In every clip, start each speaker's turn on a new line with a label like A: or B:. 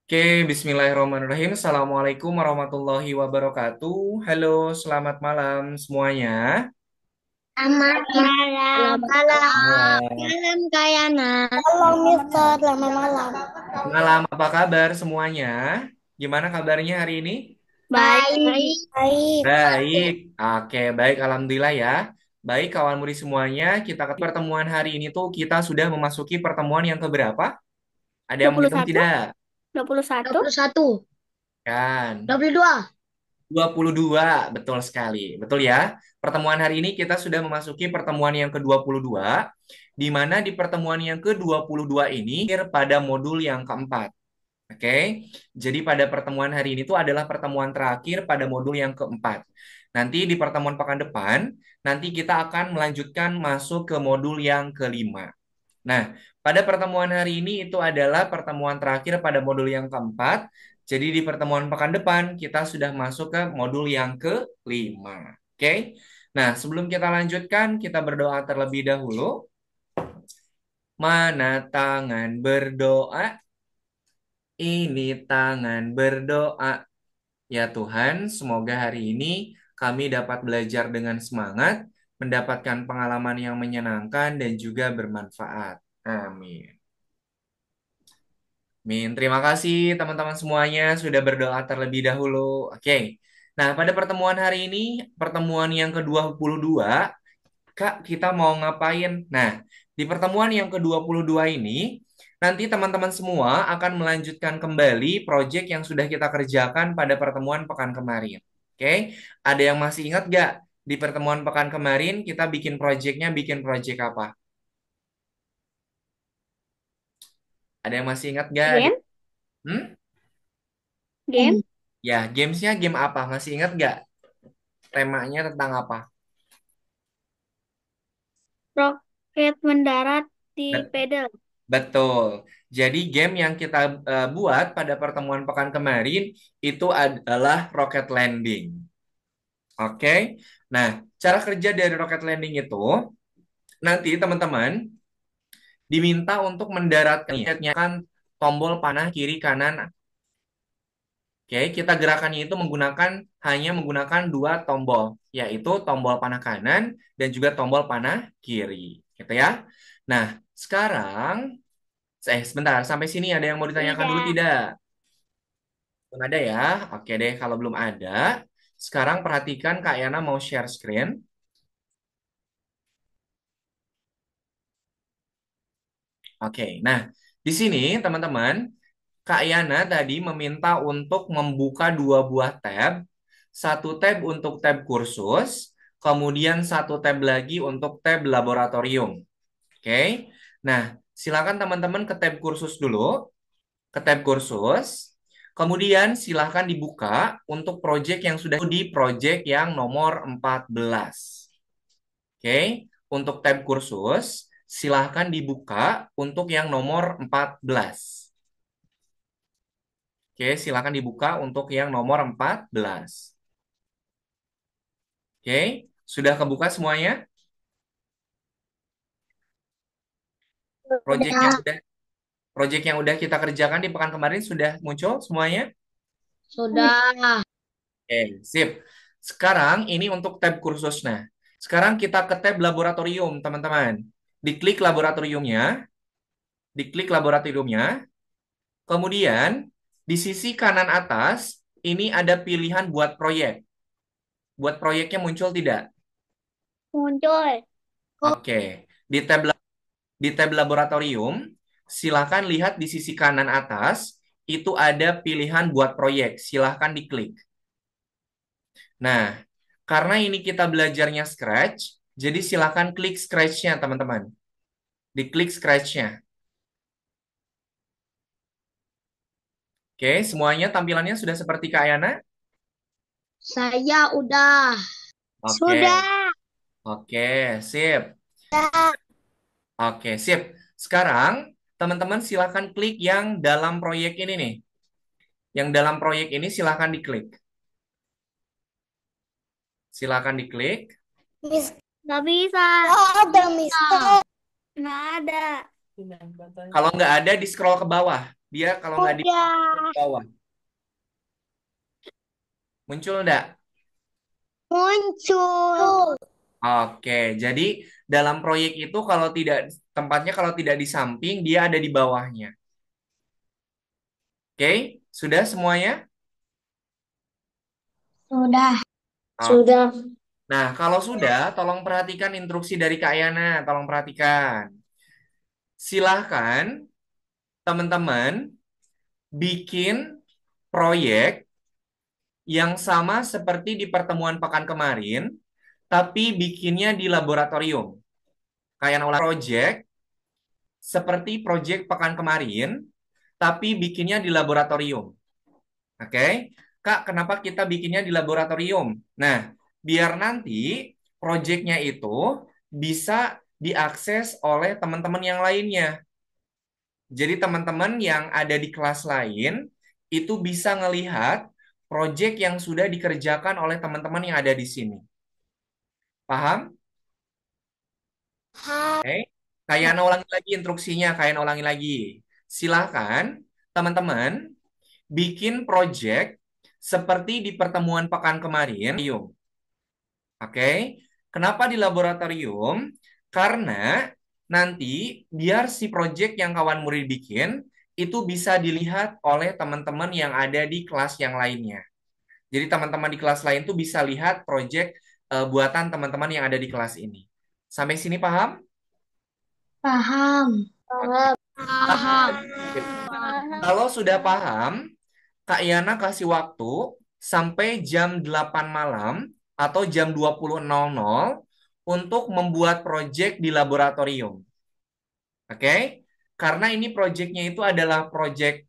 A: Oke, Bismillahirrahmanirrahim. Assalamualaikum warahmatullahi wabarakatuh. Halo, selamat malam semuanya.
B: Selamat malam.
C: Selamat
B: Malam.
A: Malam.
B: Malam Kayana.
C: malam, Mister. Selamat malam.
A: Malam, apa kabar semuanya? Gimana kabarnya hari ini?
B: Baik.
C: Baik.
A: Baik. Oke, baik. Alhamdulillah ya. Baik, kawan murid semuanya. Kita ke pertemuan hari ini tuh kita sudah memasuki pertemuan yang keberapa? Ada yang menghitung
C: 21,
A: tidak?
C: 21.
B: 21.
A: Kan?
B: 22.
A: 22, betul sekali. Betul ya. Pertemuan hari ini kita sudah memasuki pertemuan yang ke-22, di mana di pertemuan yang ke-22 ini pada modul yang keempat. Oke, jadi pada pertemuan hari ini tuh adalah pertemuan terakhir pada modul yang keempat. Nanti di pertemuan pekan depan, nanti kita akan melanjutkan masuk ke modul yang kelima. Nah, pada pertemuan hari ini itu adalah pertemuan terakhir pada modul yang keempat. Jadi di pertemuan pekan depan kita sudah masuk ke modul yang kelima. Oke. Nah, sebelum kita lanjutkan, kita berdoa terlebih dahulu. Mana tangan berdoa? Ini tangan berdoa. Ya Tuhan, semoga hari ini kami dapat belajar dengan semangat, mendapatkan pengalaman yang menyenangkan dan juga bermanfaat. Amin. Min, terima kasih teman-teman semuanya sudah berdoa terlebih dahulu. Oke. Nah, pada pertemuan hari ini, pertemuan yang ke-22, Kak, kita mau ngapain? Nah, di pertemuan yang ke-22 ini, nanti teman-teman semua akan melanjutkan kembali proyek yang sudah kita kerjakan pada pertemuan pekan kemarin. Oke. Ada yang masih ingat gak? Di pertemuan pekan kemarin kita bikin proyek apa? Ada yang masih ingat gak?
C: Game?
A: Hmm?
C: Game?
A: Ya, gamesnya game apa? Masih ingat gak? Temanya tentang apa?
C: Roket mendarat di
A: Bet-
C: pedal.
A: Betul. Jadi game yang kita buat pada pertemuan pekan kemarin itu adalah rocket landing. Oke. Nah, cara kerja dari rocket landing itu nanti teman-teman diminta untuk mendaratkan rocketnya kan tombol panah kiri kanan. Oke, kita gerakannya itu hanya menggunakan dua tombol, yaitu tombol panah kanan dan juga tombol panah kiri, gitu ya. Nah, sekarang sebentar, sampai sini ada yang mau ditanyakan dulu
C: Tidak.
A: tidak? Belum ada ya? Oke deh, kalau belum ada, sekarang perhatikan Kak Yana mau share screen. Oke, nah di sini teman-teman, Kak Yana tadi meminta untuk membuka dua buah tab, satu tab untuk tab kursus, kemudian satu tab lagi untuk tab laboratorium. Oke, nah silakan teman-teman ke tab kursus dulu, ke tab kursus. Kemudian silahkan dibuka untuk project yang sudah di project yang nomor 14. Oke, untuk tab kursus silahkan dibuka untuk yang nomor 14. Oke, silahkan dibuka untuk yang nomor 14. Oke, sudah kebuka semuanya? Project yang
B: Sudah.
A: udah project yang udah kita kerjakan di pekan kemarin sudah muncul semuanya?
B: Sudah.
A: Oke, sip. Sekarang ini untuk tab kursus. Nah, sekarang kita ke tab laboratorium, teman-teman. Diklik laboratoriumnya, diklik laboratoriumnya. Kemudian di sisi kanan atas ini ada pilihan buat proyek. Buat proyeknya muncul tidak?
C: Muncul.
A: Oke. Di tab di tab laboratorium, silakan lihat di sisi kanan atas itu ada pilihan buat proyek. Silahkan diklik. Nah, karena ini kita belajarnya Scratch, jadi silakan klik Scratch-nya, teman-teman. Diklik Scratch-nya. Oke, semuanya tampilannya sudah seperti Kak Ayana?
B: Saya udah.
A: Oke,
C: Sudah.
A: oke, sip. Oke, sip. Sekarang, teman-teman silakan klik yang dalam proyek ini nih. Yang dalam proyek ini silakan diklik. Silakan diklik.
C: Miss,
B: Nggak bisa.
C: nggak ada,
B: Bisa.
C: Mister. Nggak ada.
A: Kalau nggak ada, di scroll ke bawah. Dia kalau nggak di
B: Udah.
A: bawah. Muncul nggak?
B: Muncul.
A: Oke, jadi dalam proyek itu kalau tidak tempatnya kalau tidak di samping, dia ada di bawahnya. Oke, sudah semuanya?
B: Sudah.
A: Oke.
B: Sudah.
A: Nah, kalau sudah, tolong perhatikan instruksi dari Kak Yana. Tolong perhatikan. Silahkan teman-teman bikin proyek yang sama seperti di pertemuan pekan kemarin, tapi bikinnya di laboratorium. Kayak ulang project seperti project pekan kemarin, tapi bikinnya di laboratorium. Oke, Kak, kenapa kita bikinnya di laboratorium? Nah, biar nanti projectnya itu bisa diakses oleh teman-teman yang lainnya. Jadi teman-teman yang ada di kelas lain itu bisa ngelihat project yang sudah dikerjakan oleh teman-teman yang ada di sini. Paham? Oke. Kayak ulangi lagi instruksinya, kayak ulangi lagi. Silahkan teman-teman bikin project seperti di pertemuan pekan kemarin. Oke. Kenapa di laboratorium? Karena nanti biar si project yang kawan murid bikin itu bisa dilihat oleh teman-teman yang ada di kelas yang lainnya. Jadi teman-teman di kelas lain tuh bisa lihat project buatan teman-teman yang ada di kelas ini. Sampai sini paham?
B: Paham.
A: Oke.
B: Paham. Paham.
A: Sip. Kalau sudah paham, Kak Yana kasih waktu sampai jam 8 malam atau jam 20.00 untuk membuat project di laboratorium. Oke? Karena ini projectnya itu adalah project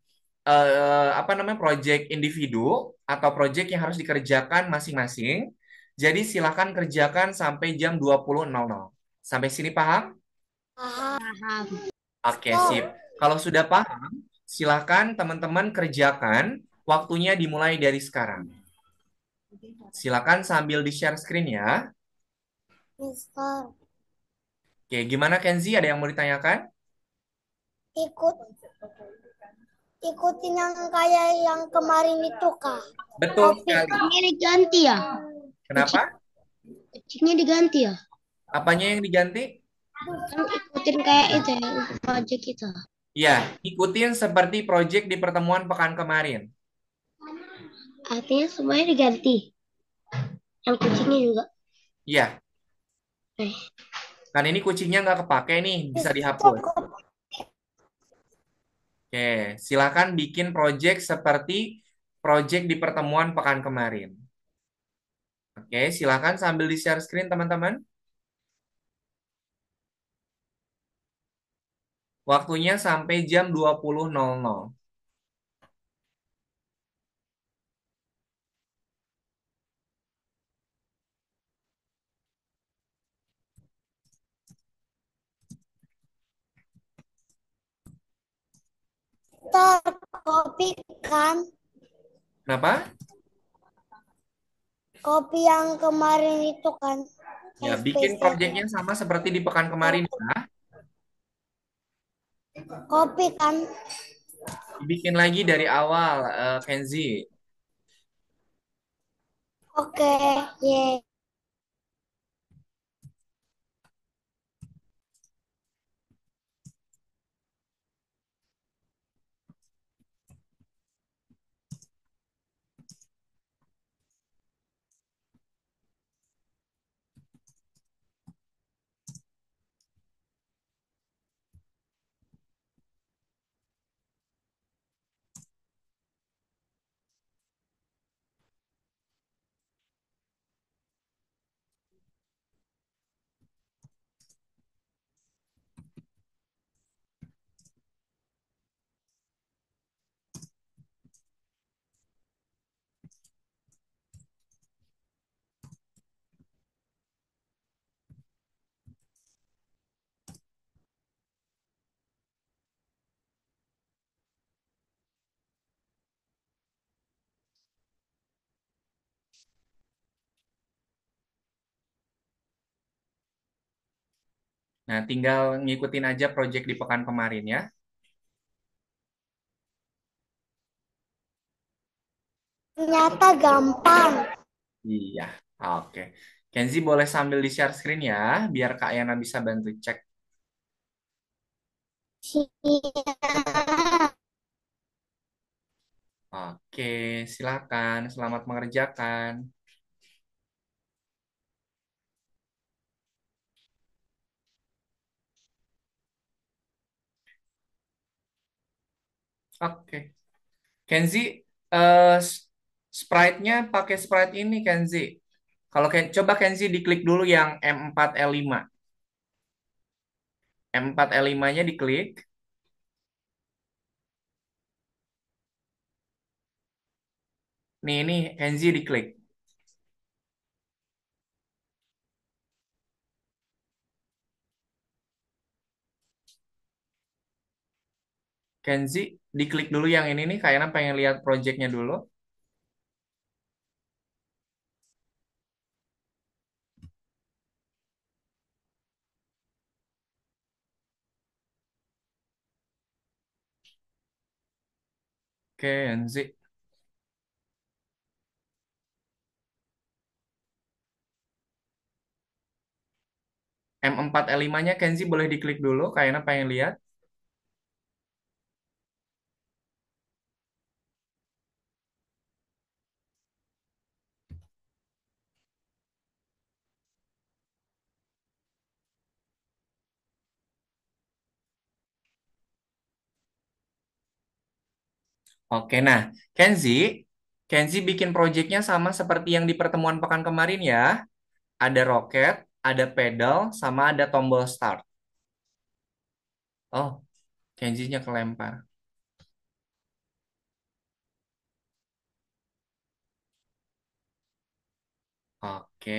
A: apa namanya? Project individu atau project yang harus dikerjakan masing-masing. Jadi silakan kerjakan sampai jam 20.00. Sampai sini paham?
B: Paham.
A: Oke, sip. Kalau sudah paham, silakan teman-teman kerjakan. Waktunya dimulai dari sekarang. Silakan sambil di-share screen ya.
B: Mister,
A: Oke, gimana Kenzi? Ada yang mau ditanyakan?
B: ikut ikutin yang kayak yang kemarin itu kak.
A: Betul
B: Kopi
A: sekali.
B: ini diganti ya?
A: Kenapa?
B: Kucingnya diganti ya?
A: Apanya yang diganti?
B: Kan ikutin kayak itu ya, project kita.
A: Ya, ikutin seperti project di pertemuan pekan kemarin.
B: Artinya semuanya diganti. Yang kucingnya juga.
A: Ya,
B: Eh.
A: kan ini kucingnya nggak kepake nih, bisa dihapus. Oke, silakan bikin project seperti project di pertemuan pekan kemarin. Oke, silakan sambil di-share screen teman-teman. Waktunya sampai jam 20.00.
B: Kopi kan,
A: Kenapa?
B: kopi yang kemarin itu kan,
A: Ya, bikin
B: spesialnya.
A: projectnya sama seperti di pekan kemarin ya.
B: Kopi kan,
A: Bikin lagi dari awal, Kenzi.
B: oke, ye.
A: Nah, tinggal ngikutin aja project di pekan kemarin ya.
C: Ternyata gampang.
A: Iya, oke. Kenzi boleh sambil di-share screen ya, biar Kak Yana bisa bantu cek.
C: Siap.
A: Oke, silakan. Selamat mengerjakan. Oke. Kenzi, sprite-nya pakai sprite ini, Kenzi. Kalau coba Kenzi diklik dulu yang M4L5. M4L5-nya diklik. Nih, ini Kenzi diklik. Kenzi, diklik dulu yang ini nih. Kayaknya pengen lihat project-nya dulu. Kenzi. M4L5-nya Kenzi boleh diklik dulu. Kayaknya pengen lihat. Oke, nah, Kenzi, Kenzi bikin projectnya sama seperti yang di pertemuan pekan kemarin ya. Ada roket, ada pedal, sama ada tombol start. Oh, Kenzinya kelempar. Oke,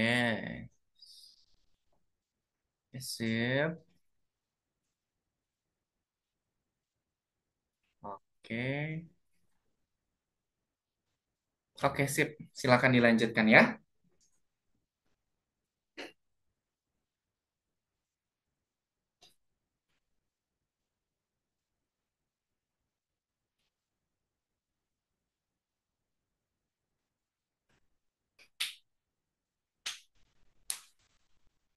A: sip. Oke, oke, sip. Silakan dilanjutkan ya.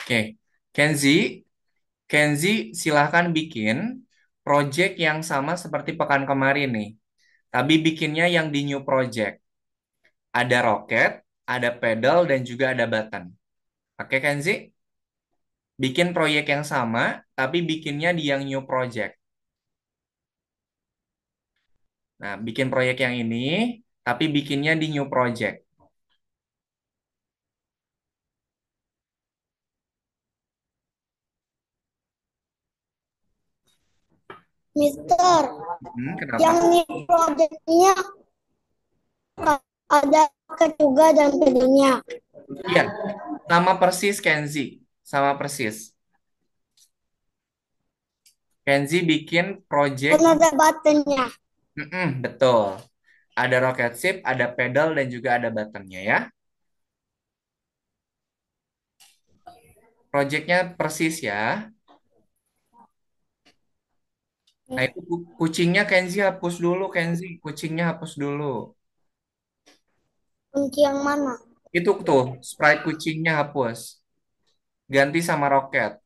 A: Oke, Kenzi, Kenzi silahkan bikin project yang sama seperti pekan kemarin nih. Tapi bikinnya yang di new project. Ada roket, ada pedal, dan juga ada button. Oke, Kenzi? Bikin proyek yang sama, tapi bikinnya di yang new project. Nah, bikin proyek yang ini, tapi bikinnya di new project.
C: Mister,
A: Kenapa?
C: yang ini projectnya ada roket juga dan pedenya.
A: Iya, sama persis, Kenzi. Sama persis. Kenzi bikin project,
C: Dan ada buttonnya.
A: betul. Ada rocket ship, ada pedal, dan juga ada buttonnya ya. Projectnya persis ya. Nah, itu kucingnya Kenzi hapus dulu, Kenzi. Kucingnya hapus dulu.
C: Kunci yang mana?
A: Itu tuh, sprite kucingnya hapus. Ganti sama roket.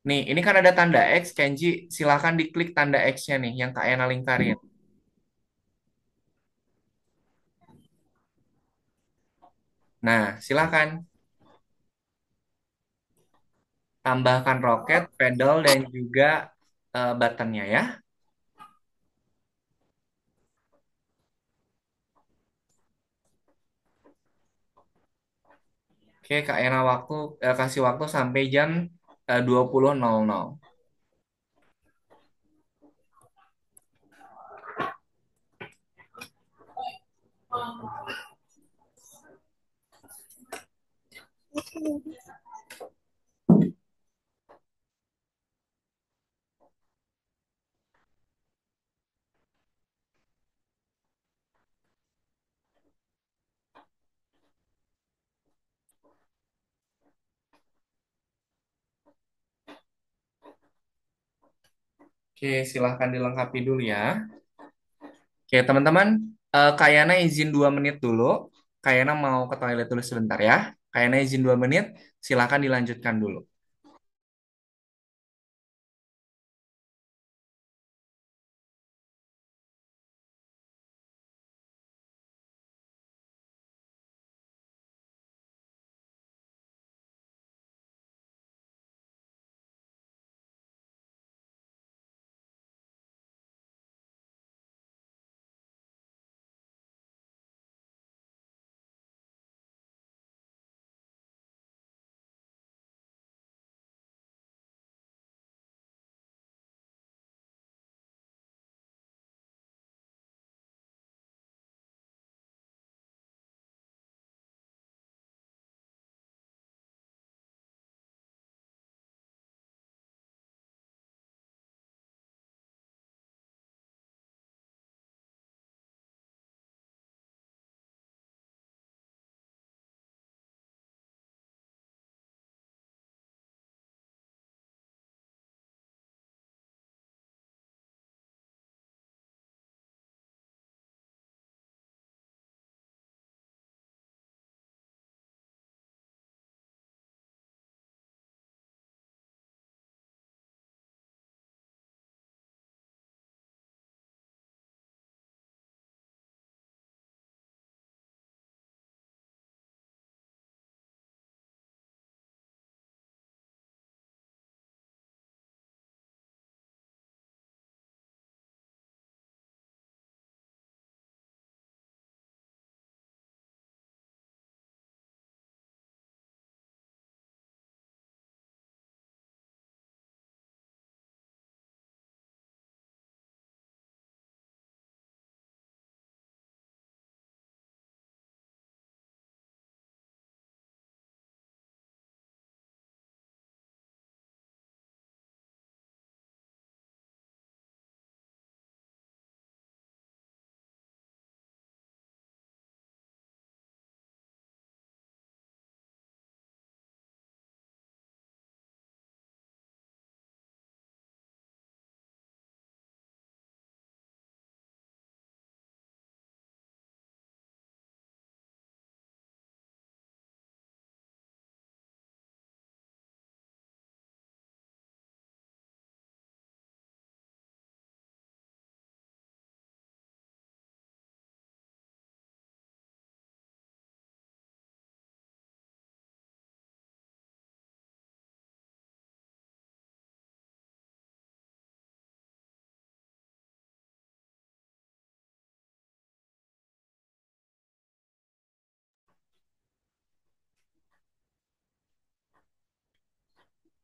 A: Nih, ini kan ada tanda X, Kenji. Silahkan diklik tanda X-nya nih, yang Kak Ena lingkarin. Nah, silahkan tambahkan roket, pedal, dan juga buttonnya ya. Oke, Kak Ena kasih waktu sampai jam 20.00. Oke, silahkan dilengkapi dulu ya. Oke, teman-teman, Kak Yana izin 2 menit dulu. Kak Yana mau ke toilet dulu sebentar ya. Kak Yana izin 2 menit, silakan dilanjutkan dulu.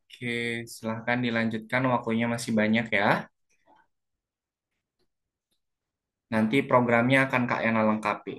A: Oke, silahkan dilanjutkan. Waktunya masih banyak ya. Nanti programnya akan Kak Yana lengkapi.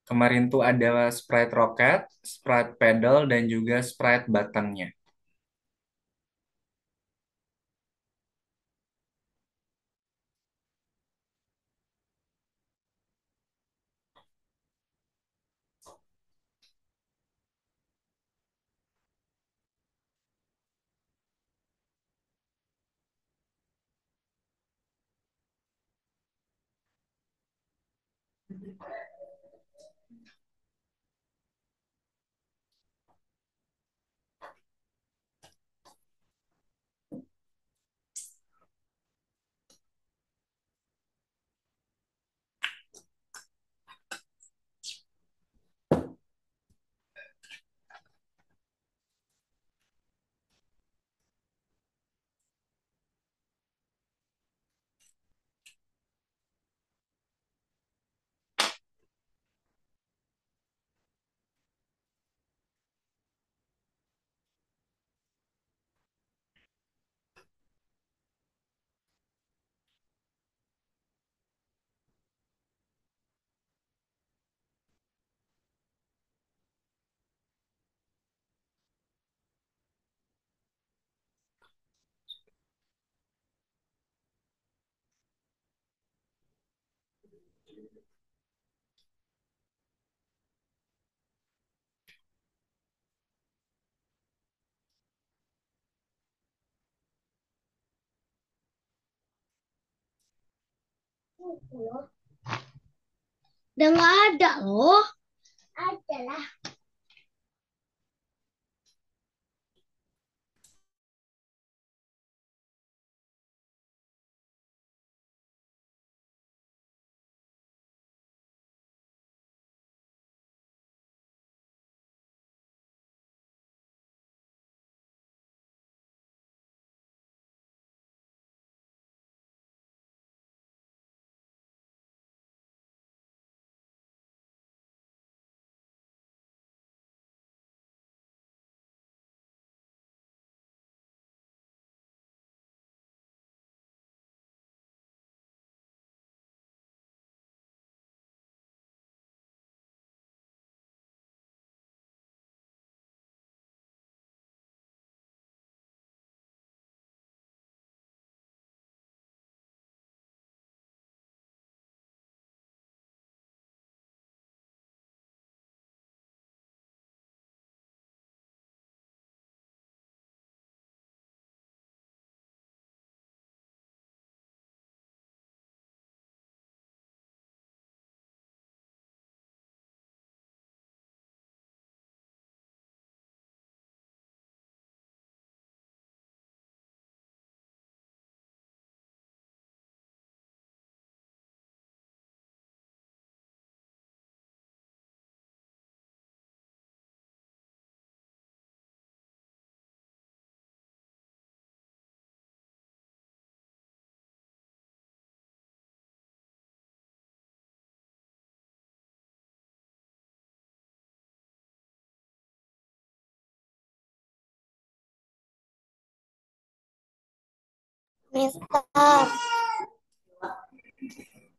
A: Kemarin tuh ada sprite rocket, sprite pedal, dan juga sprite buttonnya.
B: Udah nggak ada loh. Ada lah.
C: Mister,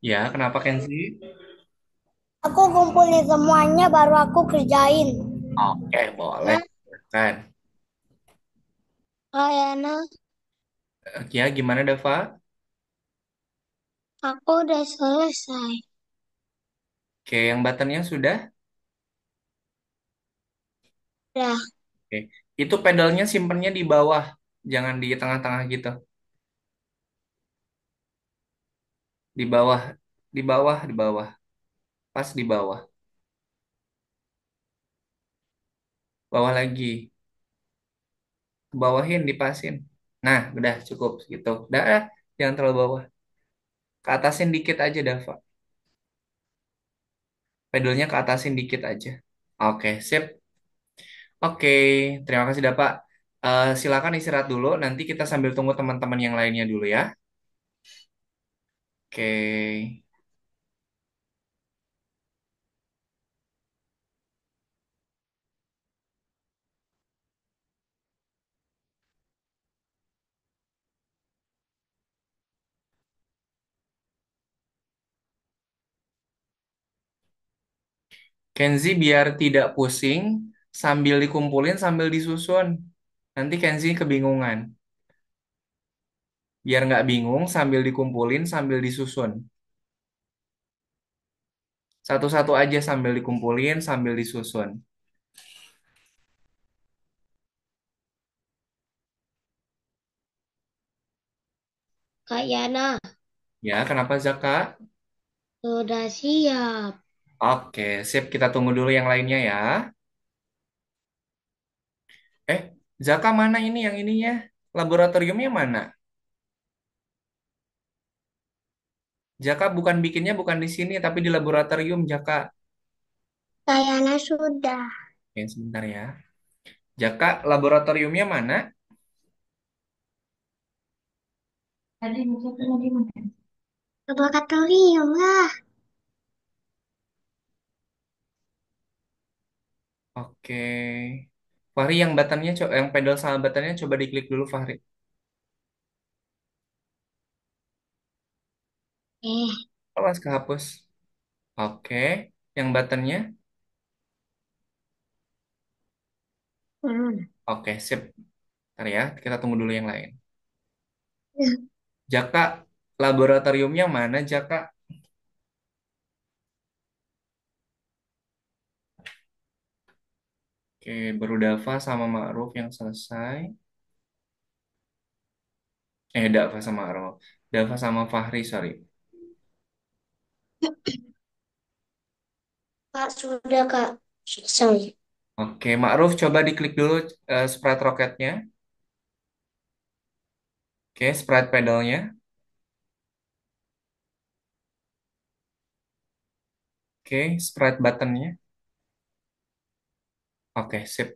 A: Ya, kenapa Kenzi?
C: aku kumpulin semuanya baru aku kerjain.
A: Oke, boleh.
B: Nah,
A: Kan.
B: Ayana,
A: Ya, gimana Dava?
B: aku udah selesai.
A: Oke, yang buttonnya sudah?
B: Udah,
A: Oke. Itu pedalnya simpennya di bawah, jangan di tengah-tengah gitu. Di bawah, di bawah, di bawah. Pas di bawah. Bawah lagi. Ke bawahin, dipasin. Nah, udah cukup gitu. Udah, jangan terlalu bawah. Ke atasin dikit aja, Dava. Pedalnya ke atasin dikit aja. Oke, sip. Oke, terima kasih, Dava. Silakan istirahat dulu. Nanti kita sambil tunggu teman-teman yang lainnya dulu ya. Oke. Kenzi biar tidak pusing, sambil dikumpulin, sambil disusun. Nanti Kenzi kebingungan. Biar nggak bingung, sambil dikumpulin, sambil disusun. Satu-satu aja sambil dikumpulin, sambil disusun.
B: Kak Yana,
A: Ya, kenapa Zaka?
B: sudah siap.
A: Oke, sip. Kita tunggu dulu yang lainnya ya. Eh, Zaka mana ini yang ininya? Laboratoriumnya mana? Jaka bukan bikinnya bukan di sini, tapi di laboratorium Jaka.
B: Kak Yana sudah.
A: Oke, sebentar ya. Jaka, laboratoriumnya mana?
B: Laboratorium lah.
A: Oke. Fahri yang buttonnya, yang pedal sama buttonnya coba diklik dulu Fahri.
B: Eh,
A: Awas kehapus. Oke. Yang buttonnya.
B: hmm.
A: Oke, sip. Bentar ya, kita tunggu dulu yang lain. Jaka, laboratoriumnya mana Jaka? Oke, baru Dava sama Ma'ruf yang selesai. Dava sama Ma'ruf. Dava sama Fahri, sorry.
C: Kak, sudah Kak. Selesai.
A: Oke, Ma'ruf coba diklik dulu sprite rocketnya. Oke, sprite pedalnya. Oke, sprite buttonnya. Oke, sip.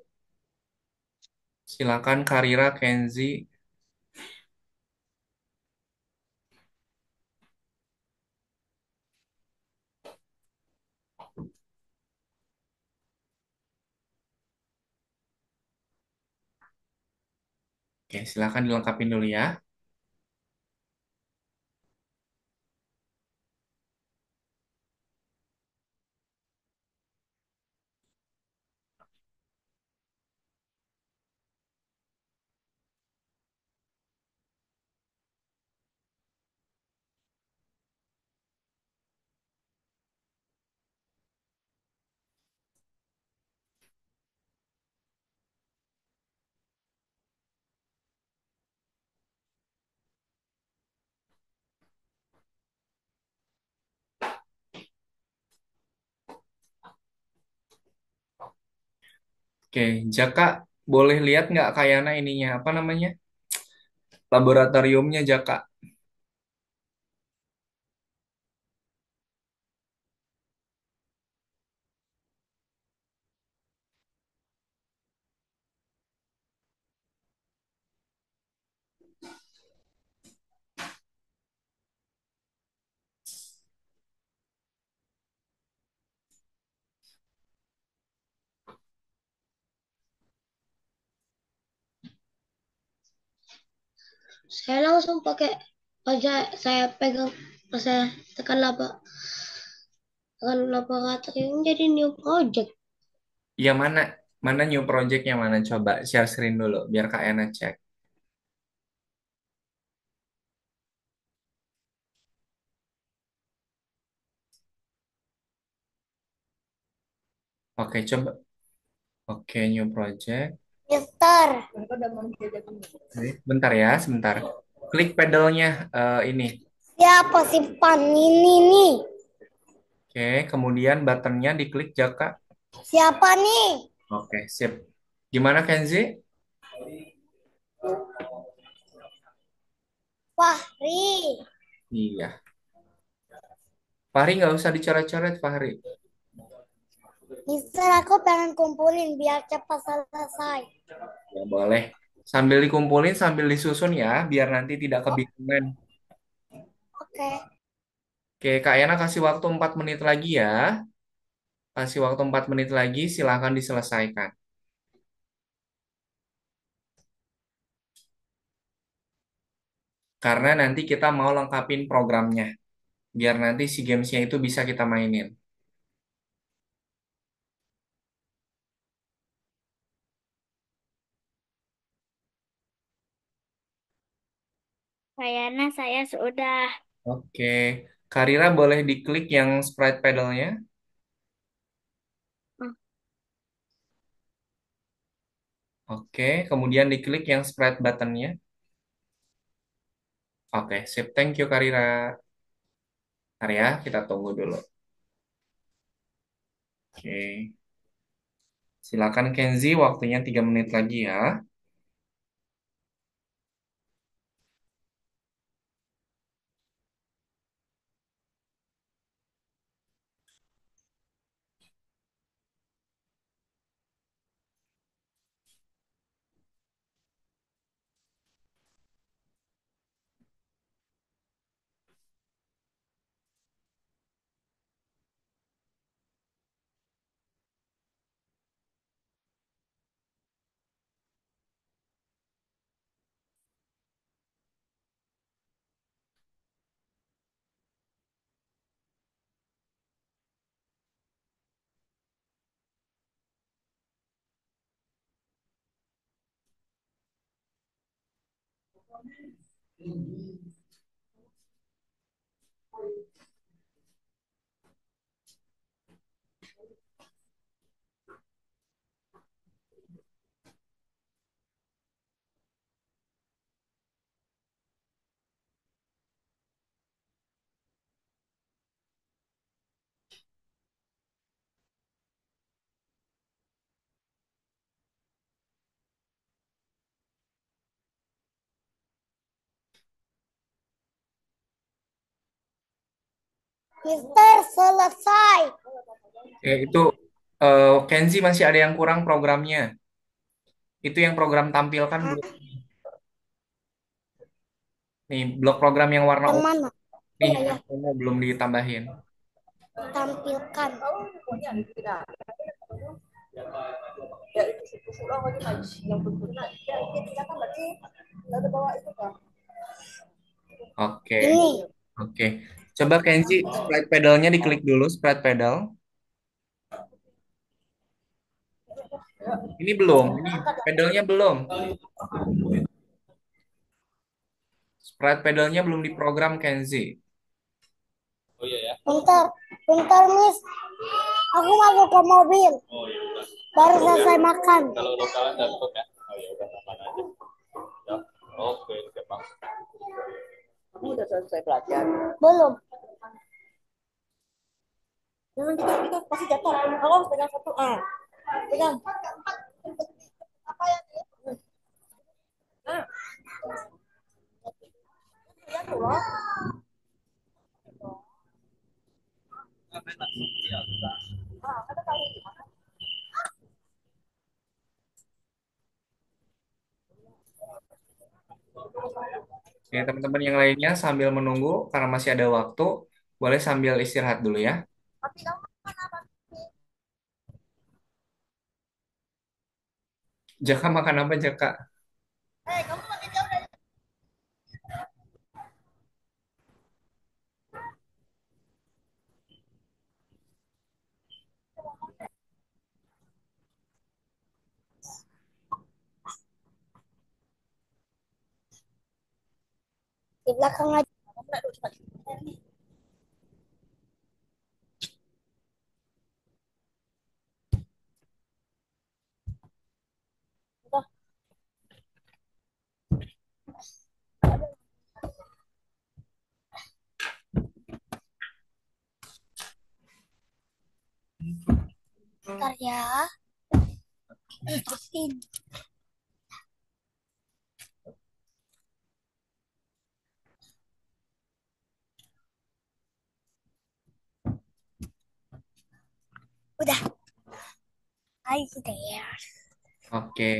A: Silakan Karira, Kenzi. Oke, silakan dilengkapin dulu ya. Oke, Jaka, boleh lihat nggak kayana ininya, apa namanya? Laboratoriumnya Jaka.
B: Saya langsung pakai aja saya pegang saya tekan tekan laboratorium jadi new project.
A: Iya mana? Mana new projectnya mana? Coba share screen dulu, biar Kak Ena cek. Oke, coba. Oke, new project.
C: Mister,
A: Oke, bentar ya, sebentar. Klik pedalnya ini.
C: siapa si Pan ini nih?
A: Oke, kemudian buttonnya diklik Jaka.
C: Siapa nih?
A: Oke, sip. Gimana Kenzi?
C: Fahri.
A: Iya. Fahri nggak usah dicoret-coret, Fahri.
C: Mister, aku pengen kumpulin biar cepat selesai.
A: Ya boleh. Sambil dikumpulin, sambil disusun ya, biar nanti tidak kebingungan.
C: Oke.
A: Oke, Kak Yana kasih waktu 4 menit lagi ya. Kasih waktu 4 menit lagi, silahkan diselesaikan. Karena nanti kita mau lengkapin programnya. Biar nanti si gamesnya itu bisa kita mainin.
C: Kayaknya saya sudah.
A: Oke. Karira boleh diklik yang sprite pedalnya. Oke. Kemudian diklik yang sprite buttonnya. Oke, sip. Thank you, Karira. Ntar ya, kita tunggu dulu. Oke. Silakan Kenzi, waktunya 3 menit lagi ya.
C: Mister, selesai.
A: Ya, itu Kenzi masih ada yang kurang programnya. Itu yang program tampilkan
C: Hah?
A: belum? Nih, blok program yang warna
C: Yang
A: ungu.
C: mana?
A: Nih,
C: Ya, ya.
A: yang ungu belum ditambahin.
C: Tampilkan.
A: Oke,
C: Ini.
A: oke. Coba Kenzi, sprite pedalnya diklik dulu, sprite pedal. Ini belum, ini pedalnya belum. Sprite pedalnya belum diprogram, Kenzi.
C: Bentar, bentar, Miss. Aku masuk ke mobil. Baru selesai makan. Belum. Jangan kita pasti jatuh. Aku harus pegang satu. Ah, pegang. Ah, jatuh loh.
A: Ya, teman-teman yang lainnya sambil menunggu, karena masih ada waktu, boleh sambil istirahat dulu ya.
C: Tapi kamu kenapa?
A: Jaka makan apa, Jaka?
C: Kamu makin jauh dari di belakang aja. Bentar ya. Terusin. Udah. I there.
A: Oke.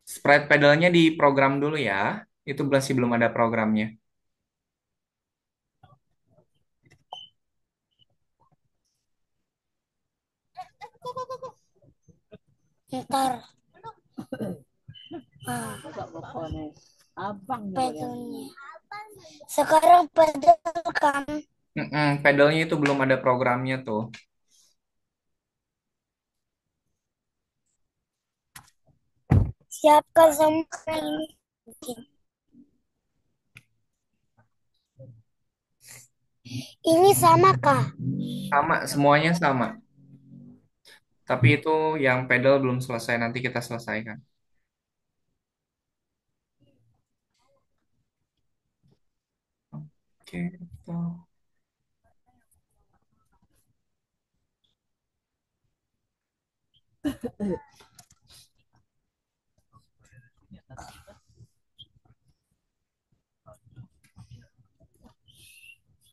A: Sprite pedalnya diprogram dulu ya. Itu masih belum ada programnya.
C: Ntar. Ah, pedalnya. Sekarang pedal kan.
A: Pedalnya itu belum ada programnya tuh.
C: Siapkan semua ini. Ini sama kah?
A: Sama, semuanya sama. Tapi itu yang pedal belum selesai, nanti kita selesaikan. Oke, tuh.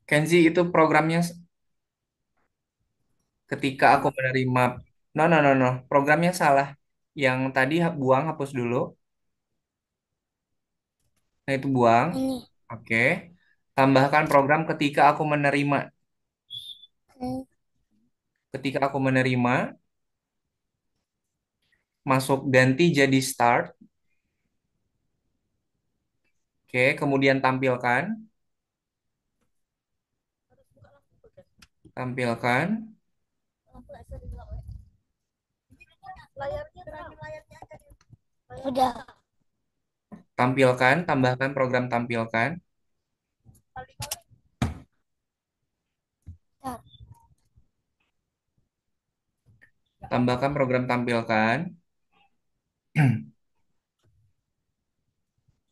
A: Kenzi, itu programnya ketika aku menerima. No, no, no, no. Programnya salah. Yang tadi buang, hapus dulu. Nah, itu buang.
C: Ini.
A: Oke. Tambahkan program ketika aku menerima.
C: Hmm,
A: Ketika aku menerima, masuk ganti jadi start. Oke, kemudian tampilkan. Tampilkan.
C: Udah.
A: Tampilkan, tambahkan program tampilkan.
C: Ntar.
A: Tambahkan program tampilkan.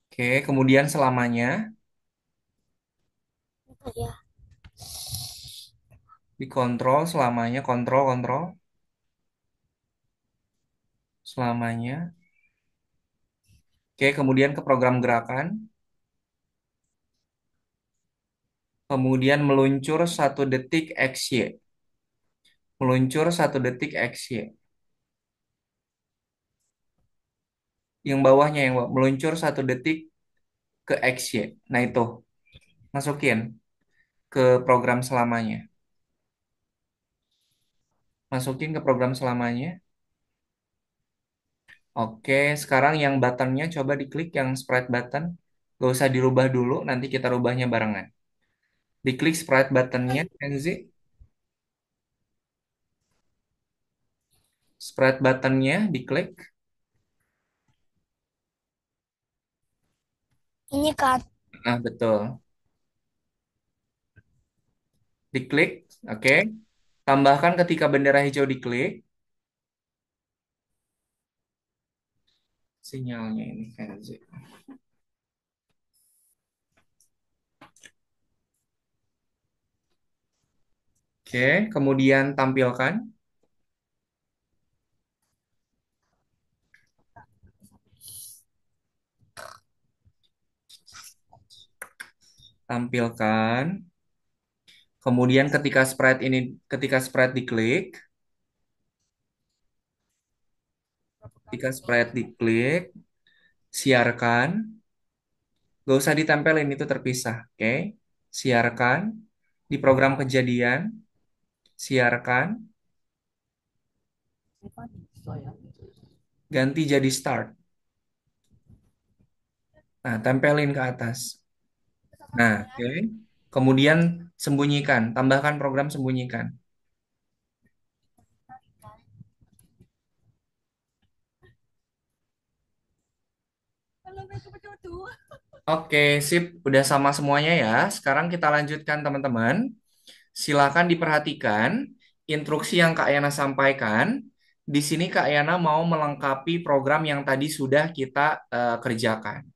A: Oke, kemudian selamanya
C: Ntar ya.
A: dikontrol selamanya, kontrol, kontrol selamanya. Oke, kemudian ke program gerakan. Kemudian meluncur 1 detik XY. Meluncur 1 detik XY. Yang bawahnya yang meluncur 1 detik ke XY. Nah itu, masukin ke program selamanya. Masukin ke program selamanya. Oke, sekarang yang buttonnya coba diklik yang sprite button. Gak usah dirubah dulu, nanti kita rubahnya barengan. Diklik sprite buttonnya, Kenzi. Sprite buttonnya diklik.
C: Ini kan.
A: Ah, betul. Diklik, oke. Tambahkan ketika bendera hijau diklik. Sinyalnya ini, Kenzi. Oke, kemudian tampilkan. Tampilkan. Kemudian ketika sprite diklik, siarkan. Gak usah ditempelin, itu terpisah. Oke, siarkan. Di program kejadian, siarkan. Ganti jadi start. Nah, tempelin ke atas. Nah, oke. Kemudian sembunyikan, tambahkan program sembunyikan. Oke, sip. Udah sama semuanya ya. Sekarang kita lanjutkan, teman-teman. Silakan diperhatikan instruksi yang Kak Yana sampaikan. Di sini Kak Yana mau melengkapi program yang tadi sudah kita kerjakan.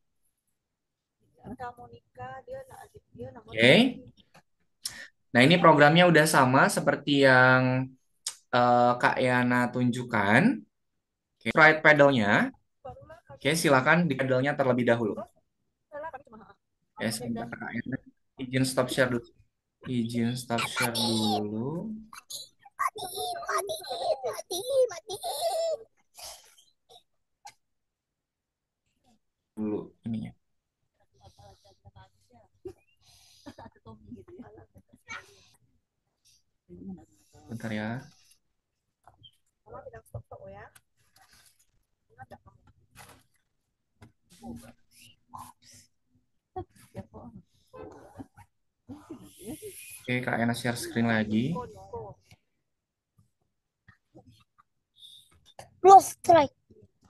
A: Oke. Nah, ini programnya udah sama seperti yang Kak Yana tunjukkan. Oke, sprite pedalnya. Oke, silakan di pedalnya terlebih dahulu. Ya, sebentar Kak Yana. Izin stop share dulu. Izin stop share dulu. Dulu ininya. Bentar ya. Oke, Kak Yana share screen lagi.
C: Plus strike.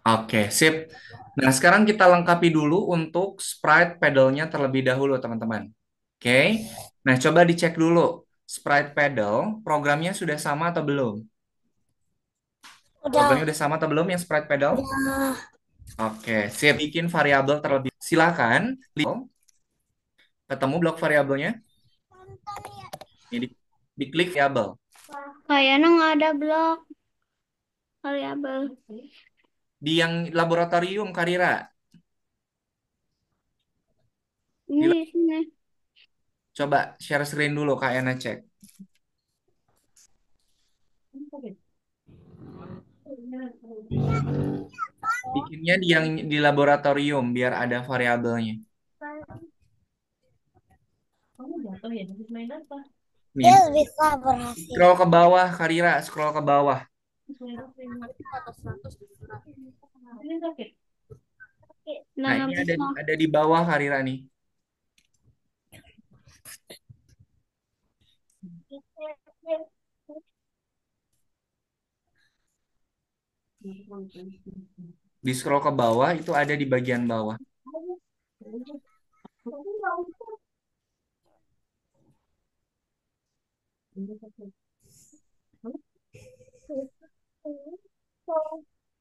A: Oke, sip. Nah, sekarang kita lengkapi dulu untuk sprite pedalnya terlebih dahulu, teman-teman. Oke. Nah, coba dicek dulu. Sprite pedal, programnya sudah sama atau belum? Programnya
C: Udah.
A: udah sama atau belum yang sprite pedal?
C: Udah.
A: Oke, sip. Bikin variabel terlebih. Silakan. Ketemu blok variabelnya? Ini diklik variabel.
B: Kayaknya nggak ada blok variabel.
A: Di yang laboratorium, Karira.
B: Ini
A: Di-
B: di sini.
A: Coba share screen dulu, Kak Yana cek. Bikinnya di yang di laboratorium biar ada variabelnya. Nih,
C: Dia bisa berhasil.
A: scroll ke bawah, Karira, scroll ke bawah.
B: Nah,
A: Nah,
B: nggak
A: ini
B: bisa.
A: ada di bawah, Karira nih. Di scroll ke bawah itu ada di bagian bawah.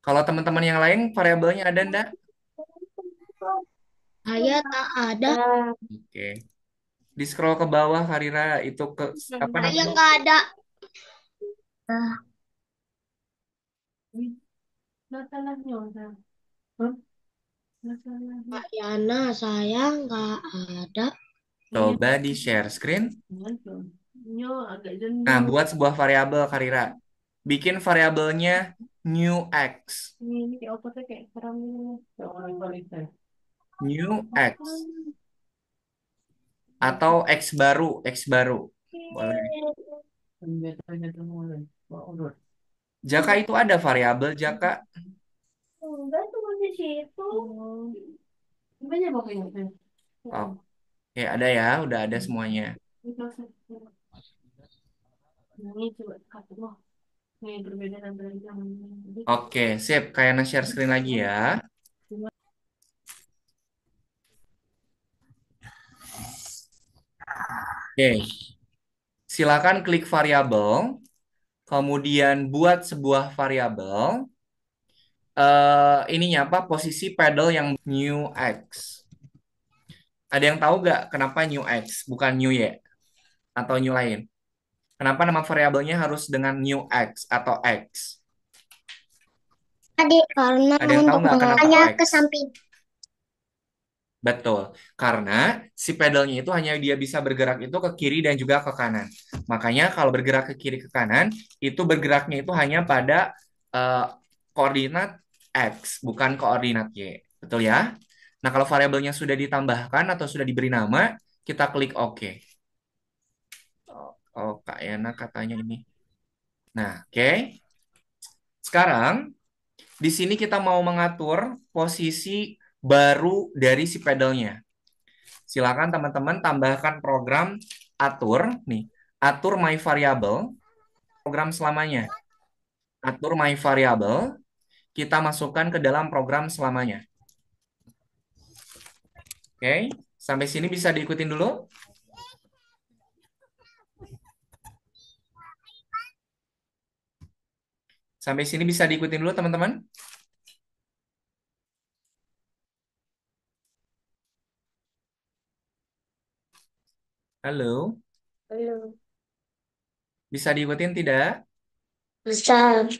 A: Kalau teman-teman yang lain variabelnya ada enggak?
B: Saya tak ada.
A: Oke. Di scroll ke bawah, Karira, itu ke apa
B: Saya
A: namanya?
B: nggak ada. Kak Yana, saya nggak ada.
A: Coba di share screen. Nah, buat sebuah variabel, Karira. Bikin variabelnya new x. New x. Atau x baru, x baru. Boleh. Jaka itu ada variabel, Jaka. Oke, ada ya, udah ada semuanya. Oke, sip. Kayaknya share screen lagi ya. Oke, silakan klik variabel, kemudian buat sebuah variabel. Ininya apa? Posisi pedal yang new x. Ada yang tahu nggak kenapa new x, bukan new y atau new lain? Kenapa nama variabelnya harus dengan new x atau x?
C: Tadi karena
A: Ada yang tahu
C: untuk
A: nggak kenapa
C: mengarahnya
A: x?
C: ke samping.
A: Betul, karena si pedalnya itu hanya dia bisa bergerak itu ke kiri dan juga ke kanan. Makanya kalau bergerak ke kiri ke kanan, itu bergeraknya itu hanya pada eh, koordinat x, bukan koordinat y. Betul ya? Nah, kalau variabelnya sudah ditambahkan atau sudah diberi nama, kita klik OK. Oh, Kak Yana katanya ini. Nah, oke. Sekarang, di sini kita mau mengatur posisi baru dari si pedalnya. Silakan teman-teman tambahkan program atur nih, atur my variable, program selamanya. Atur my variable, kita masukkan ke dalam program selamanya. Oke, sampai sini bisa diikutin dulu? Sampai sini bisa diikutin dulu teman-teman? Halo,
C: Belum.
A: bisa diikutin tidak?
C: Besar.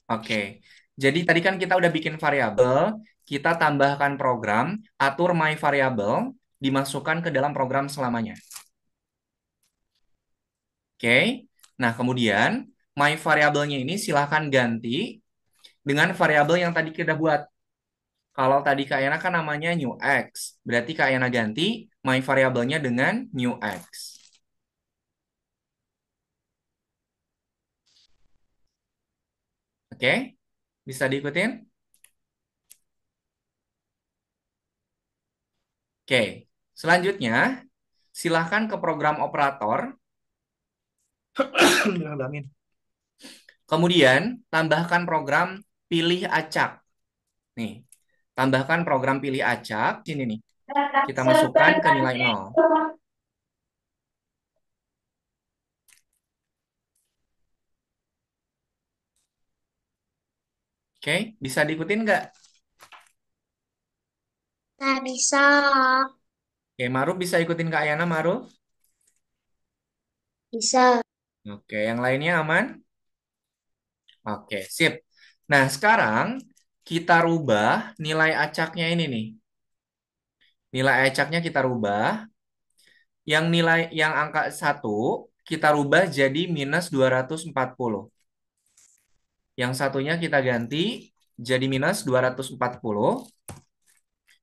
A: Oke, jadi tadi kan kita udah bikin variabel, kita tambahkan program, atur my variable, dimasukkan ke dalam program selamanya. Oke, nah kemudian my variabelnya ini silahkan ganti dengan variabel yang tadi kita buat. Kalau tadi Kak Yana kan namanya new x, berarti Kak Yana ganti my variabelnya dengan new x. Oke, bisa diikutin? Oke, selanjutnya silahkan ke program operator. Kemudian tambahkan program pilih acak. Nih, tambahkan program pilih acak. Sini nih, kita masukkan ke nilai 0. Oke, bisa diikutin nggak?
C: Tak bisa.
A: Oke, Maruf bisa ikutin Kak Ayana, Maruf?
C: Bisa.
A: Oke, yang lainnya aman? Oke, sip. Nah, sekarang kita rubah nilai acaknya ini nih. Nilai acaknya kita rubah. Yang angka 1 kita rubah jadi minus 240. Yang satunya kita ganti jadi minus 240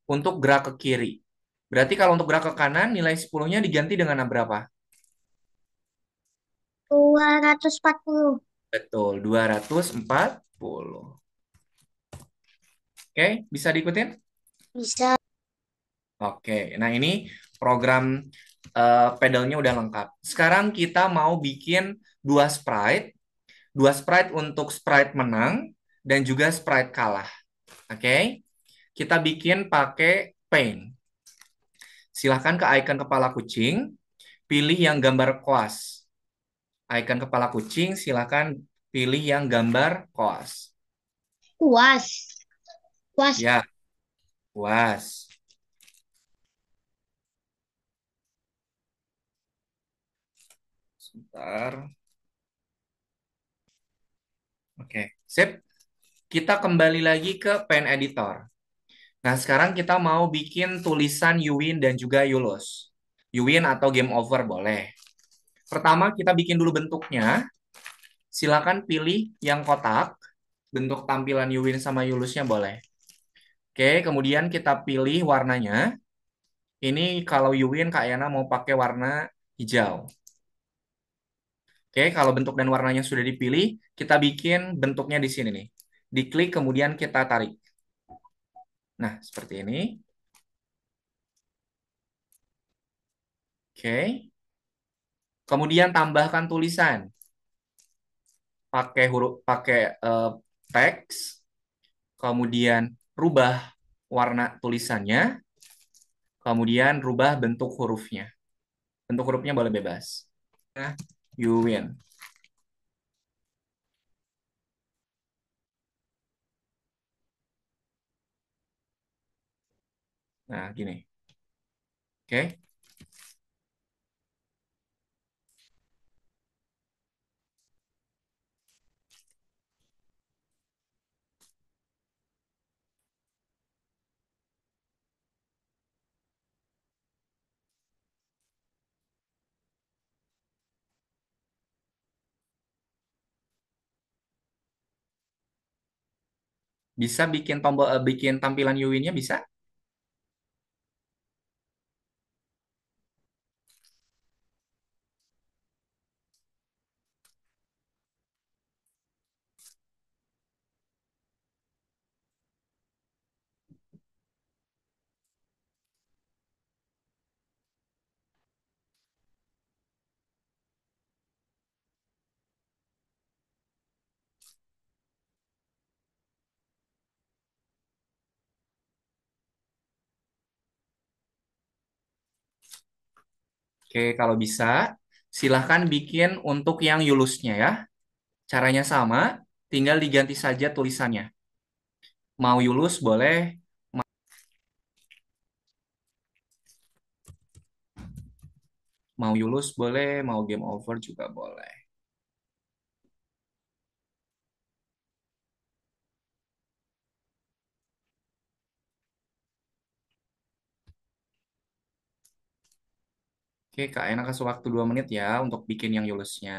A: untuk gerak ke kiri. Berarti kalau untuk gerak ke kanan, nilai 10-nya diganti dengan berapa?
C: 240.
A: Betul, 240. Oke, bisa diikutin?
C: Bisa.
A: Oke, nah ini program pedalnya udah lengkap. Sekarang kita mau bikin dua sprite untuk sprite menang dan juga sprite kalah. Oke, kita bikin pakai Paint. Silahkan ke icon kepala kucing, pilih yang gambar koas. Icon kepala kucing, silahkan pilih yang gambar koas.
B: Puas. Puas.
A: Ya, koas. Sebentar. Oke, sip. Kita kembali lagi ke Pen Editor. Nah, sekarang kita mau bikin tulisan you win dan juga you lose. You win atau game over boleh. Pertama, kita bikin dulu bentuknya. Silakan pilih yang kotak. Bentuk tampilan you win sama you lose-nya boleh. Oke, kemudian kita pilih warnanya. Ini kalau you win, Kak Yana mau pakai warna hijau. Oke, kalau bentuk dan warnanya sudah dipilih, kita bikin bentuknya di sini nih. Diklik, kemudian kita tarik. Nah, seperti ini. Oke. Kemudian tambahkan tulisan. Pakai eh, teks. Kemudian rubah warna tulisannya. Kemudian rubah bentuk hurufnya. Bentuk hurufnya boleh bebas. Nah, you win. Nah, gini. Oke. Bisa bikin bikin tampilan you win-nya bisa? Oke, kalau bisa, silahkan bikin untuk yang Yulusnya ya. Caranya sama, tinggal diganti saja tulisannya. Mau Yulus boleh, mau Yulus boleh, mau game over juga boleh. Oke, Kak Ena kasih waktu 2 menit ya untuk bikin yang Yulusnya.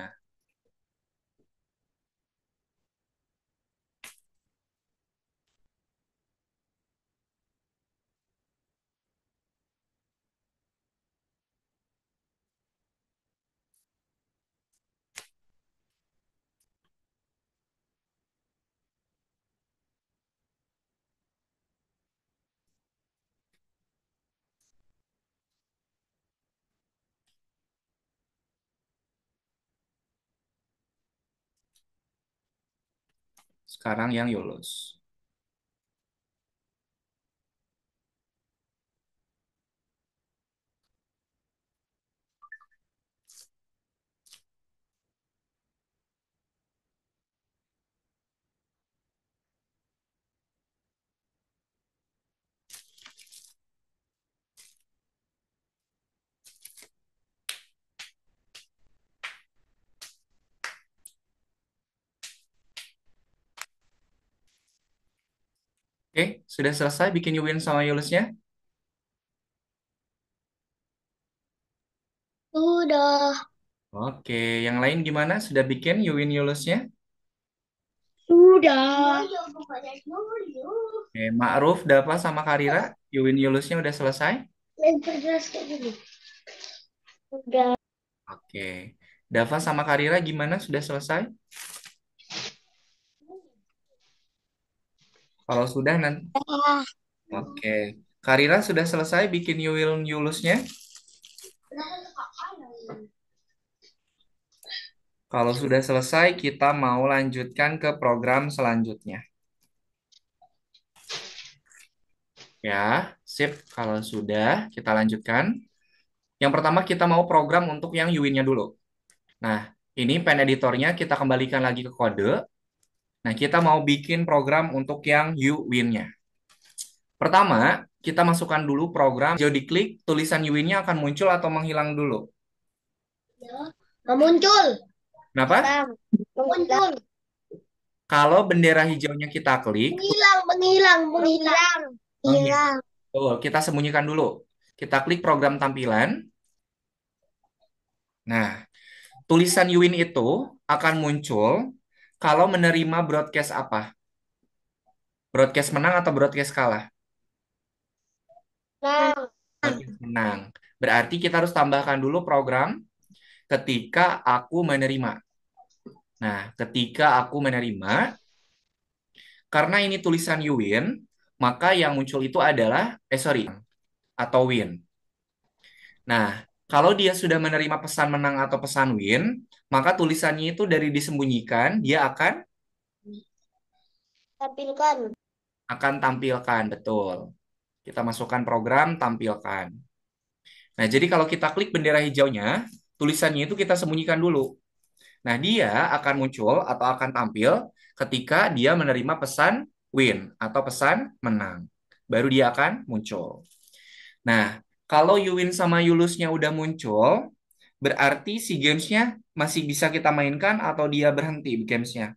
A: Sekarang yang Yulus. Oke, sudah selesai bikin you win sama Yulusnya?
B: Sudah.
A: Oke, yang lain gimana? Sudah bikin you win Yulusnya?
B: Sudah.
A: Oke, Ma'ruf, Dafa sama Karira, you win Yulusnya udah selesai?
B: Sudah.
A: Oke. Dafa sama Karira gimana? Sudah selesai? Kalau sudah nanti.
B: Ah,
A: Oke. Karira sudah selesai bikin Yulusnya? Kalau sudah selesai, kita mau lanjutkan ke program selanjutnya. Ya, sip. Kalau sudah, kita lanjutkan. Yang pertama, kita mau program untuk yang Yuwin-nya dulu. Nah, ini pen editornya kita kembalikan lagi ke kode. Nah, kita mau bikin program untuk yang Yuwin-nya. Pertama, kita masukkan dulu program. Jauh diklik, tulisan Yuwin-nya akan muncul atau menghilang dulu.
B: muncul.
A: Kenapa?
B: Muncul.
A: Kalau bendera hijaunya kita klik,
B: Menghilang, menghilang, menghilang.
A: Oh iya.
C: hilang.
A: Tuh, kita sembunyikan dulu. Kita klik program tampilan. Nah, tulisan Yuwin itu akan muncul kalau menerima broadcast apa? Broadcast menang atau broadcast kalah?
C: Hilang.
A: Broadcast menang. Berarti kita harus tambahkan dulu program ketika aku menerima. Nah, ketika aku menerima, karena ini tulisan Yuwin, maka yang muncul itu adalah, sorry, atau win. Nah, kalau dia sudah menerima pesan menang atau pesan win, maka tulisannya itu dari disembunyikan, dia
C: Tampilkan.
A: akan tampilkan, betul. Kita masukkan program, tampilkan. Nah, jadi kalau kita klik bendera hijaunya, tulisannya itu kita sembunyikan dulu. Nah, dia akan muncul atau akan tampil ketika dia menerima pesan win atau pesan menang. Baru dia akan muncul. Nah, kalau Yuwin sama Yulusnya udah muncul, berarti si gamesnya masih bisa kita mainkan atau dia berhenti gamesnya?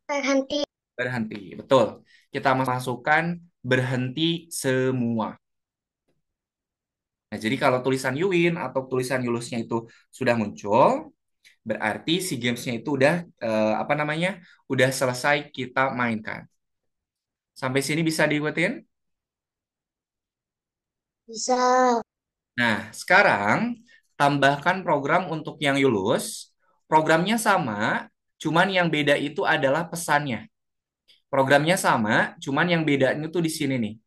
C: Berhenti.
A: Berhenti, betul. Kita masukkan berhenti semua. Nah, jadi kalau tulisan Yuwin atau tulisan Yulusnya itu sudah muncul, berarti si gamesnya itu udah apa namanya? Udah selesai kita mainkan. Sampai sini bisa diikutin?
C: Bisa.
A: Nah, sekarang tambahkan program untuk yang Yulus. Programnya sama, cuman yang beda itu adalah pesannya. Programnya sama, cuman yang bedanya tuh di sini nih.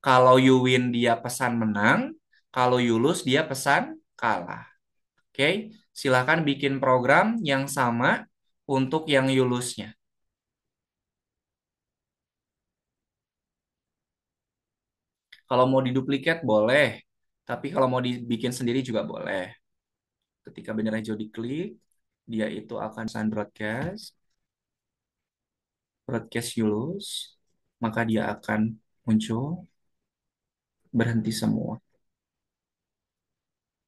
A: Kalau Yuwin dia pesan menang, kalau Yulus dia pesan kalah. Oke, silakan bikin program yang sama untuk yang Yulusnya. Kalau mau diduplikat boleh, tapi kalau mau dibikin sendiri juga boleh. Ketika bendera hijau diklik, dia itu akan pesan broadcast Yulus, maka dia akan muncul berhenti semua.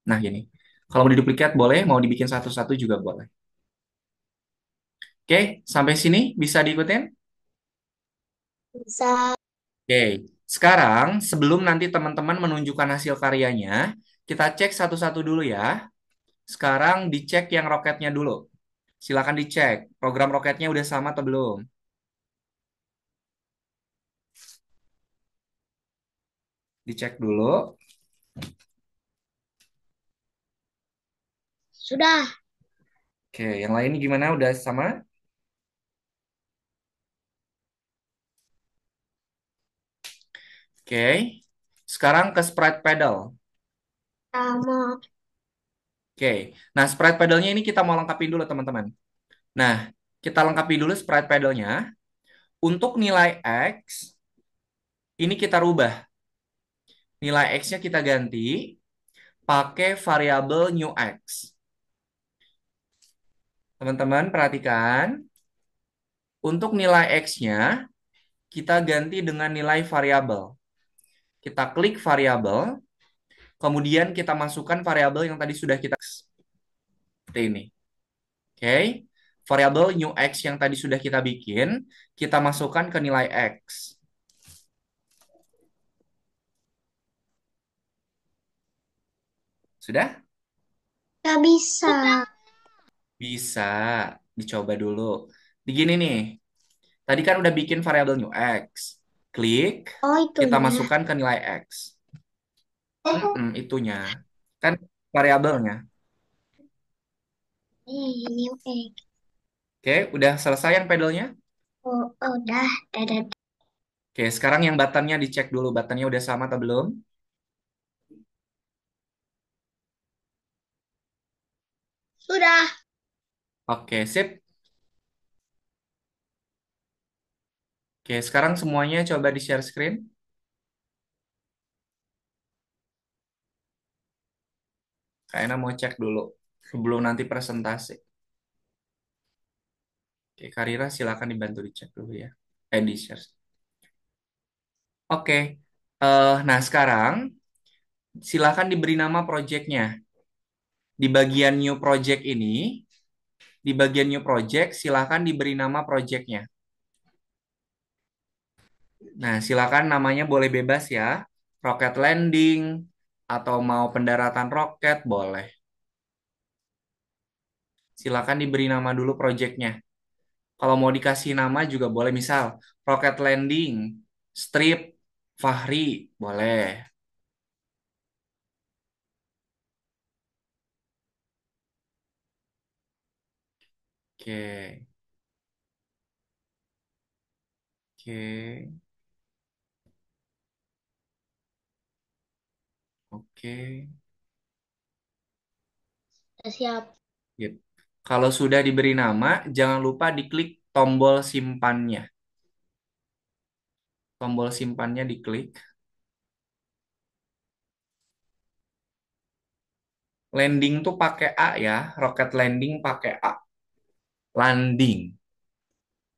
A: Nah, gini. Kalau mau diduplikat boleh, mau dibikin satu-satu juga boleh. Oke, sampai sini bisa diikutin?
C: Bisa.
A: Oke, sekarang sebelum nanti teman-teman menunjukkan hasil karyanya, kita cek satu-satu dulu ya. Sekarang dicek yang roketnya dulu. Silakan dicek, program roketnya udah sama atau belum? Dicek dulu.
C: Sudah.
A: Oke, yang lain gimana? Udah sama? Oke, sekarang ke sprite pedal.
C: Sama.
A: Oke, nah sprite pedalnya ini kita mau lengkapin dulu teman-teman. Nah, kita lengkapi dulu sprite pedalnya. Untuk nilai X, ini kita rubah. Nilai X-nya kita ganti pakai variabel new X. Teman-teman perhatikan, untuk nilai X-nya kita ganti dengan nilai variabel. Kita klik variabel, kemudian kita masukkan variabel yang tadi sudah kita seperti ini. Oke, variabel new X yang tadi sudah kita bikin, kita masukkan ke nilai X. Sudah?
C: Gak bisa.
A: Bisa. Dicoba dulu. Begini nih. Tadi kan udah bikin variabel new X. Klik,
C: Oh,
A: kita
C: itunya.
A: masukkan ke nilai X. Itunya. Kan variabelnya.
C: Ini oke.
A: Oke, udah selesai yang pedalnya?
C: Oh, udah. Dadah.
A: Oke, sekarang yang buttonnya dicek dulu. Buttonnya udah sama atau belum?
C: Sudah.
A: Oke, sip. Oke, sekarang semuanya coba di-share screen. Kayaknya mau cek dulu sebelum nanti presentasi. Oke, Karira silakan dibantu dicek dulu ya. Di-share. Oke. Nah sekarang silakan diberi nama projectnya. Di bagian new project ini, di bagian new project silakan diberi nama projectnya. Nah, silakan namanya boleh bebas ya. Rocket landing atau mau pendaratan roket boleh. Silakan diberi nama dulu proyeknya. Kalau mau dikasih nama juga boleh, misal rocket landing, strip, Fahri, boleh. Oke, oke, oke.
B: Siap.
A: Yep. Kalau sudah diberi nama, jangan lupa diklik tombol simpannya. Tombol simpannya diklik. Landing tuh pakai A ya, rocket landing pakai A. Landing,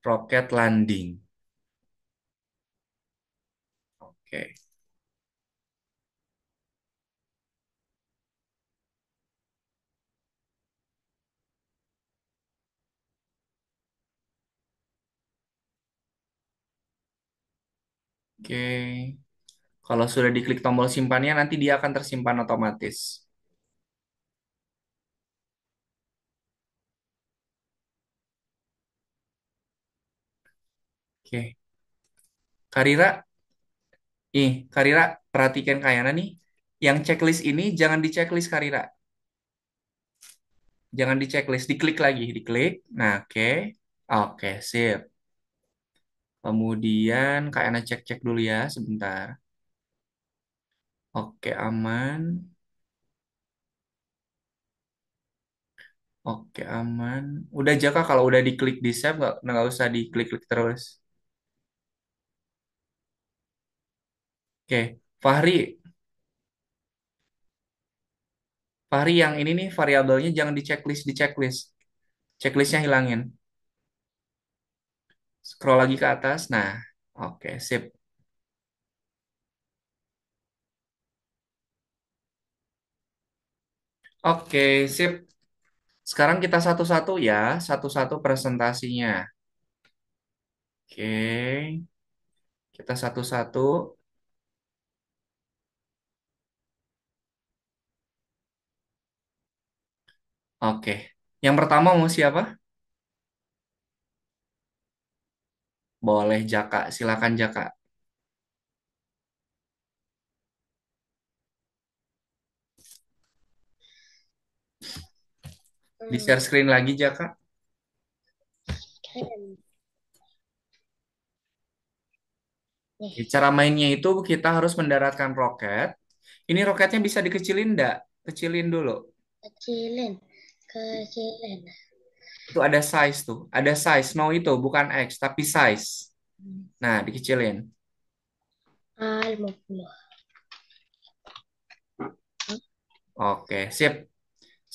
A: rocket landing. Oke, oke. Kalau sudah diklik tombol simpannya, nanti dia akan tersimpan otomatis. Oke, Karira, Karira, perhatikan kayana nih. Yang checklist ini jangan di checklist Karira. Jangan di checklist, diklik lagi, diklik. Nah, oke. Oke, sip. Kemudian kayana cek-cek dulu ya sebentar. Oke, aman. Oke, aman. Udah Jaka kalau udah diklik di save nggak usah diklik-klik terus. Oke, Fahri, Fahri yang ini nih variabelnya jangan di checklist, di checklist. Checklistnya hilangin. Scroll lagi ke atas. Nah, oke, sip. Oke, sip. Sekarang kita satu-satu ya, satu-satu presentasinya. Oke, kita satu-satu. Oke, yang pertama mau siapa? Boleh Jaka, silakan Jaka. Di
B: Hmm,
A: share screen lagi Jaka.
B: keren.
A: Oke,
B: Nih,
A: cara mainnya itu kita harus mendaratkan roket. Ini roketnya bisa dikecilin enggak? Kecilin dulu.
B: kecilin. Kecilin.
A: Itu ada size tuh. Ada size. No itu bukan X, tapi size. Nah, dikecilin.
B: 50.
A: Oke, sip.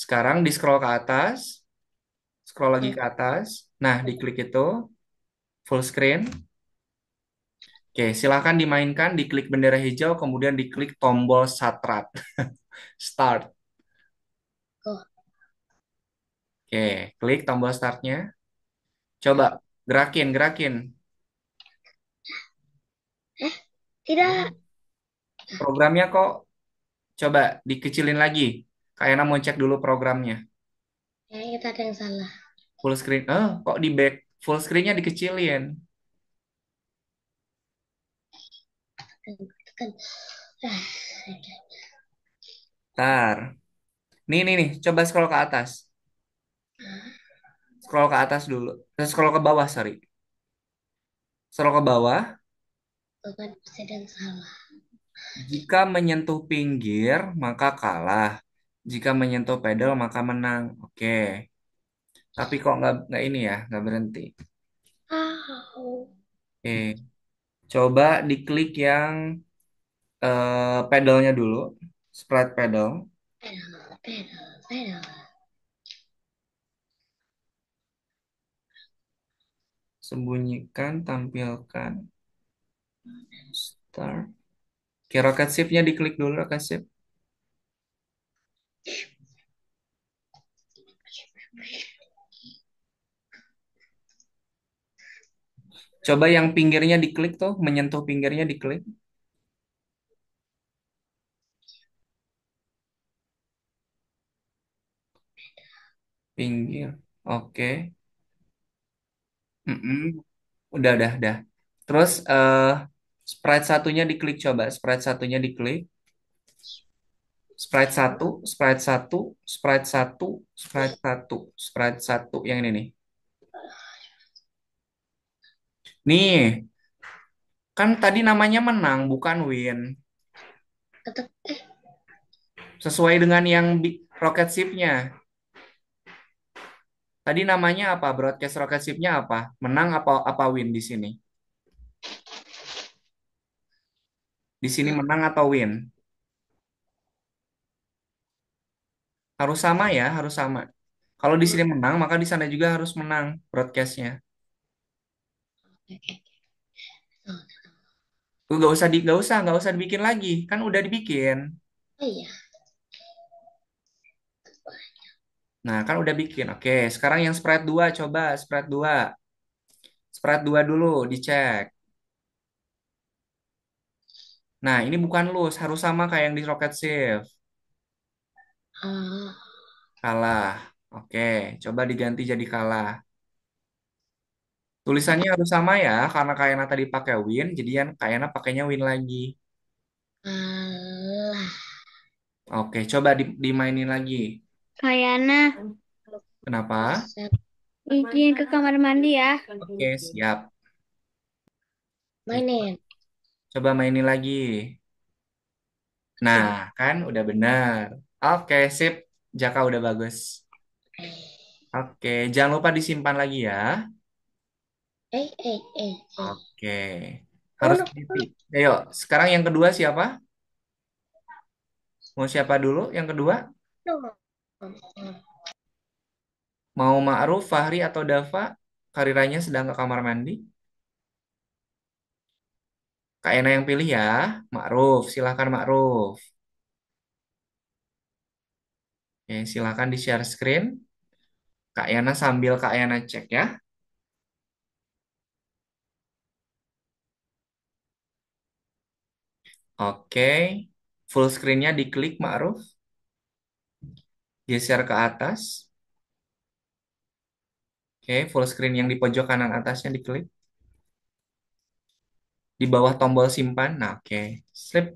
A: Sekarang di scroll ke atas. Scroll lagi
B: Hmm,
A: ke atas. Nah, diklik itu. Full screen. Oke, silahkan dimainkan. Diklik bendera hijau, kemudian diklik tombol start. Start.
B: kok.
A: Oke, klik tombol startnya. Coba gerakin, gerakin.
B: Eh, tidak.
A: Programnya kok coba dikecilin lagi. Kayaknya mau cek dulu programnya.
B: Kayaknya kita ada yang salah.
A: Full screen. Kok di back full screennya dikecilin.
B: Tekan. Ah,
A: Ntar. Nih. Coba scroll ke atas. Scroll ke atas dulu. Scroll ke bawah, sorry. Scroll ke bawah.
B: tuh kan pasti ada yang salah.
A: Jika menyentuh pinggir, maka kalah. Jika menyentuh pedal, maka menang. Oke. Tapi kok nggak ini ya, nggak berhenti.
B: Ah,
A: Oke. Coba diklik yang pedalnya dulu. Sprite pedal.
B: pedal, pedal, pedal.
A: Sembunyikan, tampilkan. Start. Oke, rocket ship-nya diklik dulu, rocket ship. Coba yang pinggirnya diklik tuh, menyentuh pinggirnya diklik. Pinggir. Oke. Mm-mm. Udah. Terus sprite satunya diklik coba. Sprite satunya diklik. Sprite satu, sprite satu, sprite satu, sprite satu, sprite satu. Yang ini nih. Nih, kan tadi namanya menang, bukan win.
B: Tetap
A: Sesuai dengan yang rocket ship-nya. Tadi namanya apa? Broadcast rocket ship-nya apa? Menang apa win di sini? Di sini menang atau win? Harus sama ya, harus sama. Kalau di sini menang, maka di sana juga harus menang broadcastnya. Gak usah dibikin lagi. Kan udah dibikin.
B: oh iya.
A: Nah, kan udah bikin. Oke, sekarang yang sprite 2 coba sprite 2. Sprite 2 dulu dicek. Nah, ini bukan loose, harus sama kayak yang di Rocket Shift.
B: Ah,
A: Kalah. Oke, coba diganti jadi kalah. Tulisannya harus sama ya, karena kayaknya tadi pakai win, jadinya kayaknya pakainya win lagi.
B: alah.
A: Oke, coba dimainin lagi.
D: Kayana,
A: Kenapa?
D: izin ke kamar mandi ya.
A: Oke, siap. Oke,
B: Mainin.
A: coba mainin lagi. Nah, kan udah benar. Oke, sip. Jaka udah bagus. Oke, jangan lupa disimpan lagi ya.
B: Eh.
A: Oke, harus
B: Uno,
A: teliti. Ayo, sekarang yang kedua siapa? Mau siapa dulu? Yang kedua?
B: uno.
A: Mau Ma'ruf, Fahri, atau Dava? Kariranya sedang ke kamar mandi. Kak Ena yang pilih ya. Ma'ruf, silakan Ma'ruf. Oke, silakan di share screen. Kak Yana sambil Kak Yana cek ya. Oke, full screen-nya diklik Ma'ruf. Geser ke atas. Oke, full screen yang di pojok kanan atasnya diklik. Di bawah tombol simpan. Nah, oke. Slip,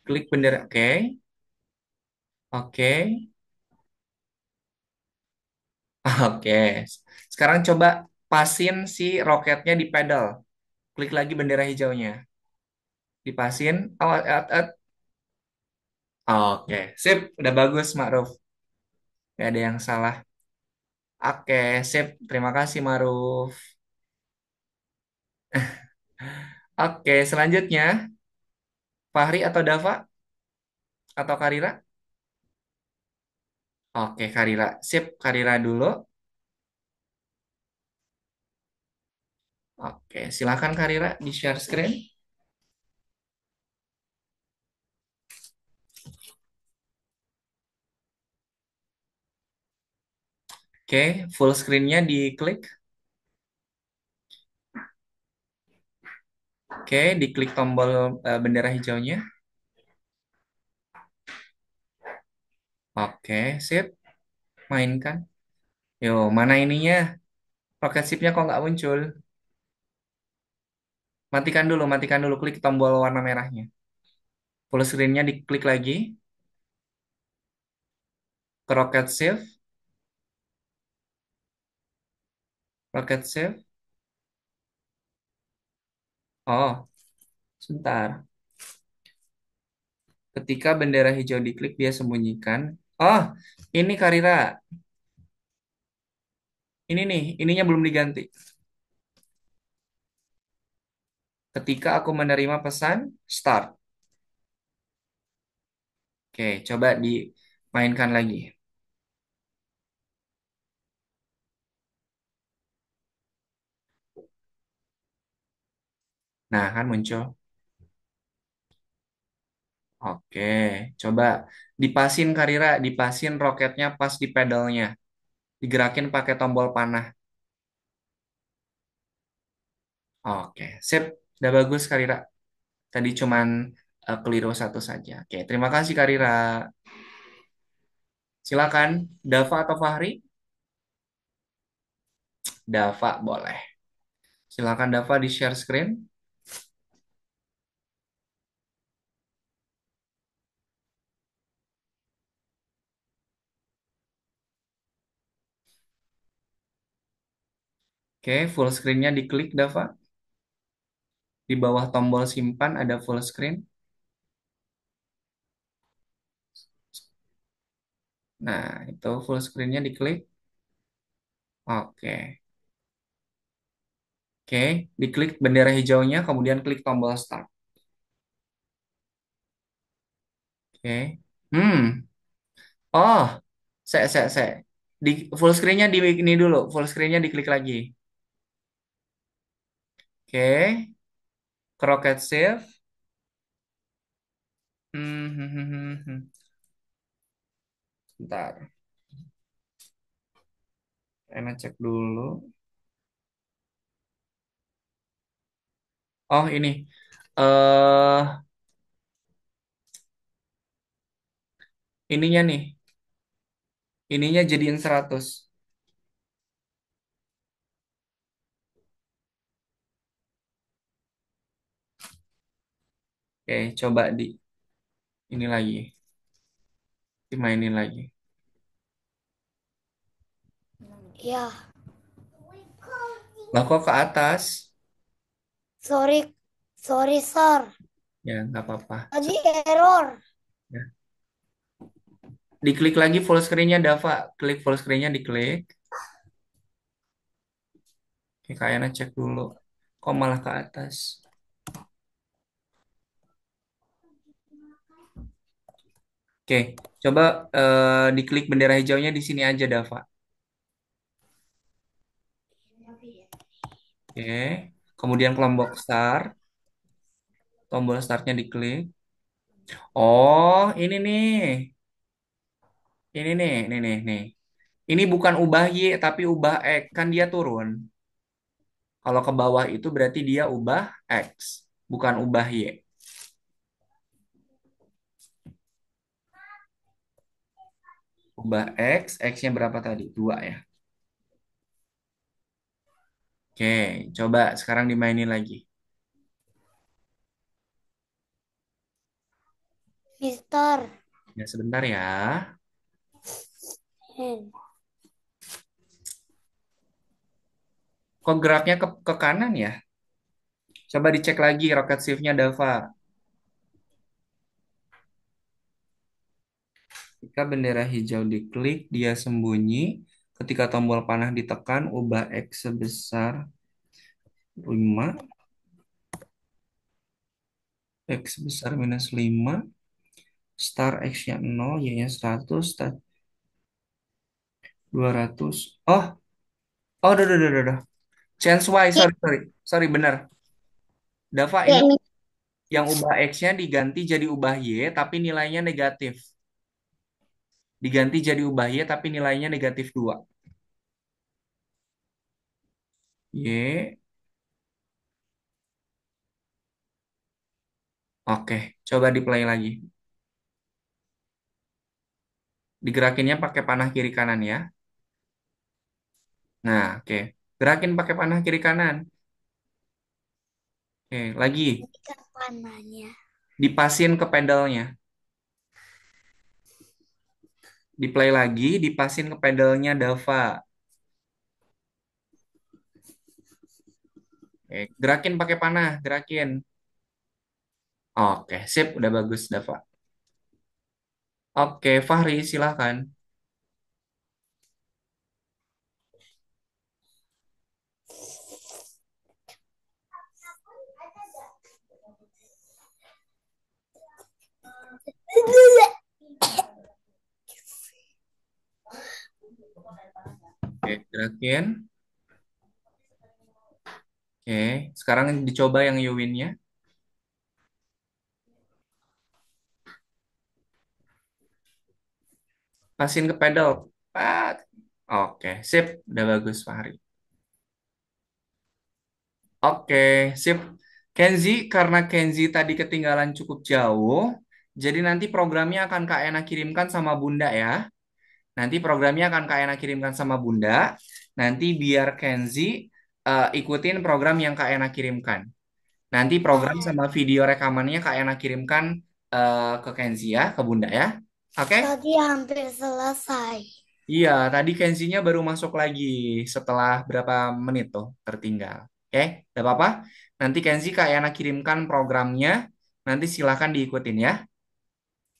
A: klik bendera. Oke. Oke. Oke. Sekarang coba pasin si roketnya di pedal. Klik lagi bendera hijaunya. Dipasin. Oke. Sip. Udah bagus, Ma'ruf. Gak ada yang salah. Oke, sip. Terima kasih, Ma'ruf. Oke, selanjutnya. Fahri atau Dava? Atau Karira? Oke, Karira. Sip, Karira dulu. Oke, silakan Karira di share screen. Oke, full screen-nya diklik. Oke, diklik tombol bendera hijaunya. Oke, sip. Mainkan. Yo, mana ininya? Rocket ship-nya kok nggak muncul? Matikan dulu. Klik tombol warna merahnya. Full screen-nya diklik lagi. Ke rocket ship. Rocket ship. Oh, sebentar. Ketika bendera hijau diklik, dia sembunyikan. Oh, ini Karira. Ini nih, ininya belum diganti. Ketika aku menerima pesan, start. Oke, coba dimainkan lagi. Nah, kan muncul. Oke, coba dipasin Karira, dipasin roketnya pas di pedalnya. Digerakin pakai tombol panah. Oke, sip. Udah bagus, Karira. Tadi cuman keliru satu saja. Oke, terima kasih, Karira. Silakan, Dava atau Fahri? Dava, boleh. Silakan, Dava, di share screen. Oke, full screen-nya diklik, Dava. Di bawah tombol simpan ada full screen. Nah, itu full screen-nya diklik. Oke. Oke, diklik bendera hijaunya, kemudian klik tombol start. Oke. Hmm. Oh, se. Di full screen-nya di ini dulu, full screen-nya diklik lagi. Oke, Crooked Save. Bentar, enak cek dulu. Oh, ini. Ininya nih. Ininya jadiin 100. Oke, coba di ini lagi. Dimainin lagi.
C: Ya,
A: Lah kok ke atas?
C: sorry, sorry, sir.
A: Ya, nggak apa-apa.
C: Tadi error.
A: Ya. Diklik lagi full screen-nya, Dava. Klik full screen-nya, diklik. Oke, kayaknya cek dulu. Kok malah ke atas? Oke, coba diklik bendera hijaunya di sini aja, Dava. Oke, kemudian kelompok start, tombol startnya diklik. Oh, ini nih, nih. Ini bukan ubah Y, tapi ubah X. Kan dia turun. Kalau ke bawah itu berarti dia ubah X, bukan ubah Y. Ubah X, X-nya berapa tadi? 2 ya. Oke, coba sekarang dimainin lagi.
C: Mister.
A: Ya, sebentar ya.
C: Hmm.
A: Kok geraknya ke kanan ya? Coba dicek lagi rocket shift-nya Dava. Ketika bendera hijau diklik, dia sembunyi. Ketika tombol panah ditekan, ubah X sebesar 5. X sebesar -5. Star X-nya 0, Y-nya 100, start 200. Oh, udah. Change Y, sorry. Sorry, benar. Dava,
B: Ya,
A: ini
B: ini
A: yang ubah X-nya diganti jadi ubah Y, tapi nilainya negatif. Diganti jadi ubah Y, tapi nilainya -2. Y, oke. Coba di play lagi. Digerakinnya pakai panah kiri kanan ya. Nah, oke. Gerakin pakai panah kiri kanan. Oke, lagi.
C: Kan panahnya.
A: Dipasin ke pedalnya. Di play lagi, dipasin ke pedalnya Dava. Oke, gerakin pakai panah, gerakin. Oke, sip, udah bagus Dava. Oke, Fahri, silahkan. Oke, gerakin. Oke, sekarang dicoba yang Yuwin-nya. Pasin ke pedal. Pat. Oke, sip, udah bagus Fahri. Oke, sip. Kenzi, karena Kenzi tadi ketinggalan cukup jauh, jadi nanti programnya akan Kak Ena kirimkan sama Bunda ya. Nanti programnya akan Kak Ena kirimkan sama Bunda. Nanti biar Kenzi ikutin program yang Kak Ena kirimkan. Nanti program
C: Oh,
A: sama video rekamannya Kak Ena kirimkan ke Kenzi ya, ke Bunda ya. Oke?
C: tadi hampir selesai.
A: Iya, tadi Kenzinya baru masuk lagi setelah berapa menit tuh tertinggal. Oke, tidak apa-apa. Nanti Kenzi Kak Yana kirimkan programnya. Nanti silakan diikutin ya.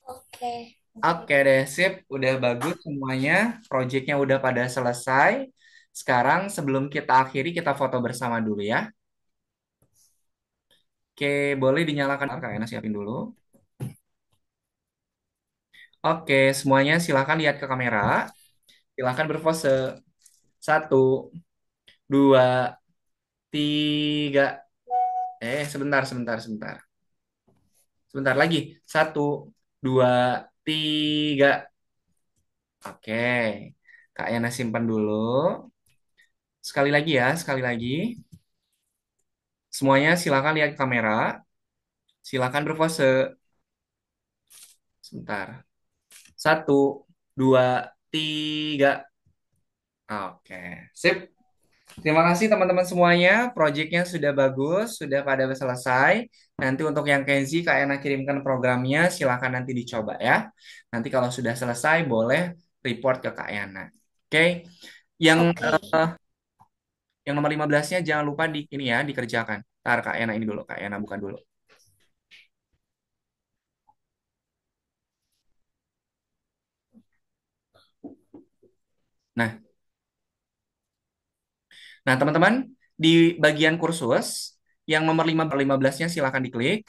C: Oke.
A: Oke deh, sip. Udah bagus semuanya. Proyeknya udah pada selesai. Sekarang sebelum kita akhiri, kita foto bersama dulu ya. Oke, boleh dinyalakan Kak Yana siapin dulu. Oke, semuanya silakan lihat ke kamera. Silakan berpose. Satu, dua, tiga. Sebentar, sebentar, sebentar. Sebentar lagi. Satu, dua, tiga. Oke. Kak Yana simpan dulu. Sekali lagi ya, sekali lagi. Semuanya silakan lihat kamera. Silakan berpose. Sebentar. Satu, dua, tiga. Oke. Sip. Terima kasih teman-teman semuanya. Proyeknya sudah bagus, sudah pada selesai. Nanti untuk yang Kenzi, Kak Ena kirimkan programnya, silakan nanti dicoba ya. Nanti kalau sudah selesai, boleh report ke Kak Ena. Oke, yang
C: Oke.
A: yang nomor 15-nya jangan lupa di ini ya, dikerjakan. Ntar Kak Ena ini dulu, Kak Ena bukan dulu. Nah, nah teman-teman, di bagian kursus, yang nomor 15-nya silakan diklik.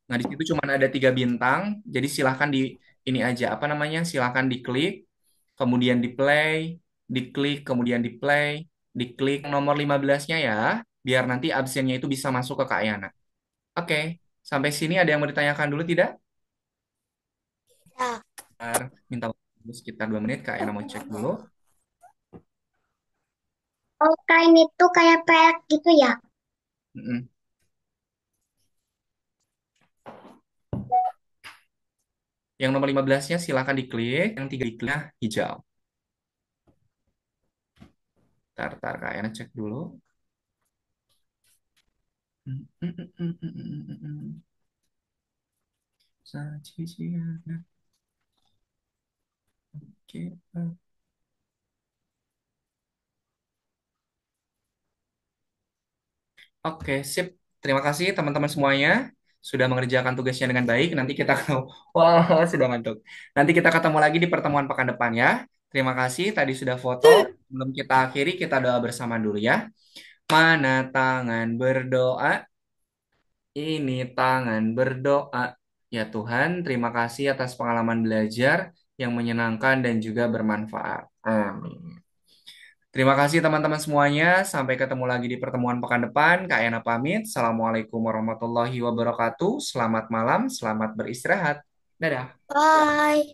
A: Nah, di situ cuma ada 3 bintang, jadi silahkan di ini aja, apa namanya, silahkan diklik, kemudian di play, diklik, kemudian di play, diklik nomor 15-nya ya, biar nanti absennya itu bisa masuk ke Kak Yana. Oke, sampai sini ada yang mau ditanyakan dulu tidak?
C: Ya.
A: Bentar, minta waktu sekitar 2 menit, Kak Yana mau cek dulu.
C: Oh, kain itu kayak pelek gitu ya?
A: Mm-mm. Yang nomor 15-nya silahkan diklik, yang 3 dikliknya hijau. Tar, Kak Yana cek dulu. Sajian. Oke, oke, sip. Terima kasih teman-teman semuanya sudah mengerjakan tugasnya dengan baik. Nanti kita ketemu. Wah, sudah ngantuk. Nanti kita ketemu lagi di pertemuan pekan depan ya. Terima kasih tadi sudah foto. Sebelum kita akhiri, kita doa bersama dulu ya. Mana tangan berdoa? Ini tangan berdoa. Ya Tuhan, terima kasih atas pengalaman belajar yang menyenangkan dan juga bermanfaat. Amin. Terima kasih teman-teman semuanya. Sampai ketemu lagi di pertemuan pekan depan. Kak Ena pamit. Assalamualaikum warahmatullahi wabarakatuh. Selamat malam, selamat beristirahat. Dadah.
C: Bye.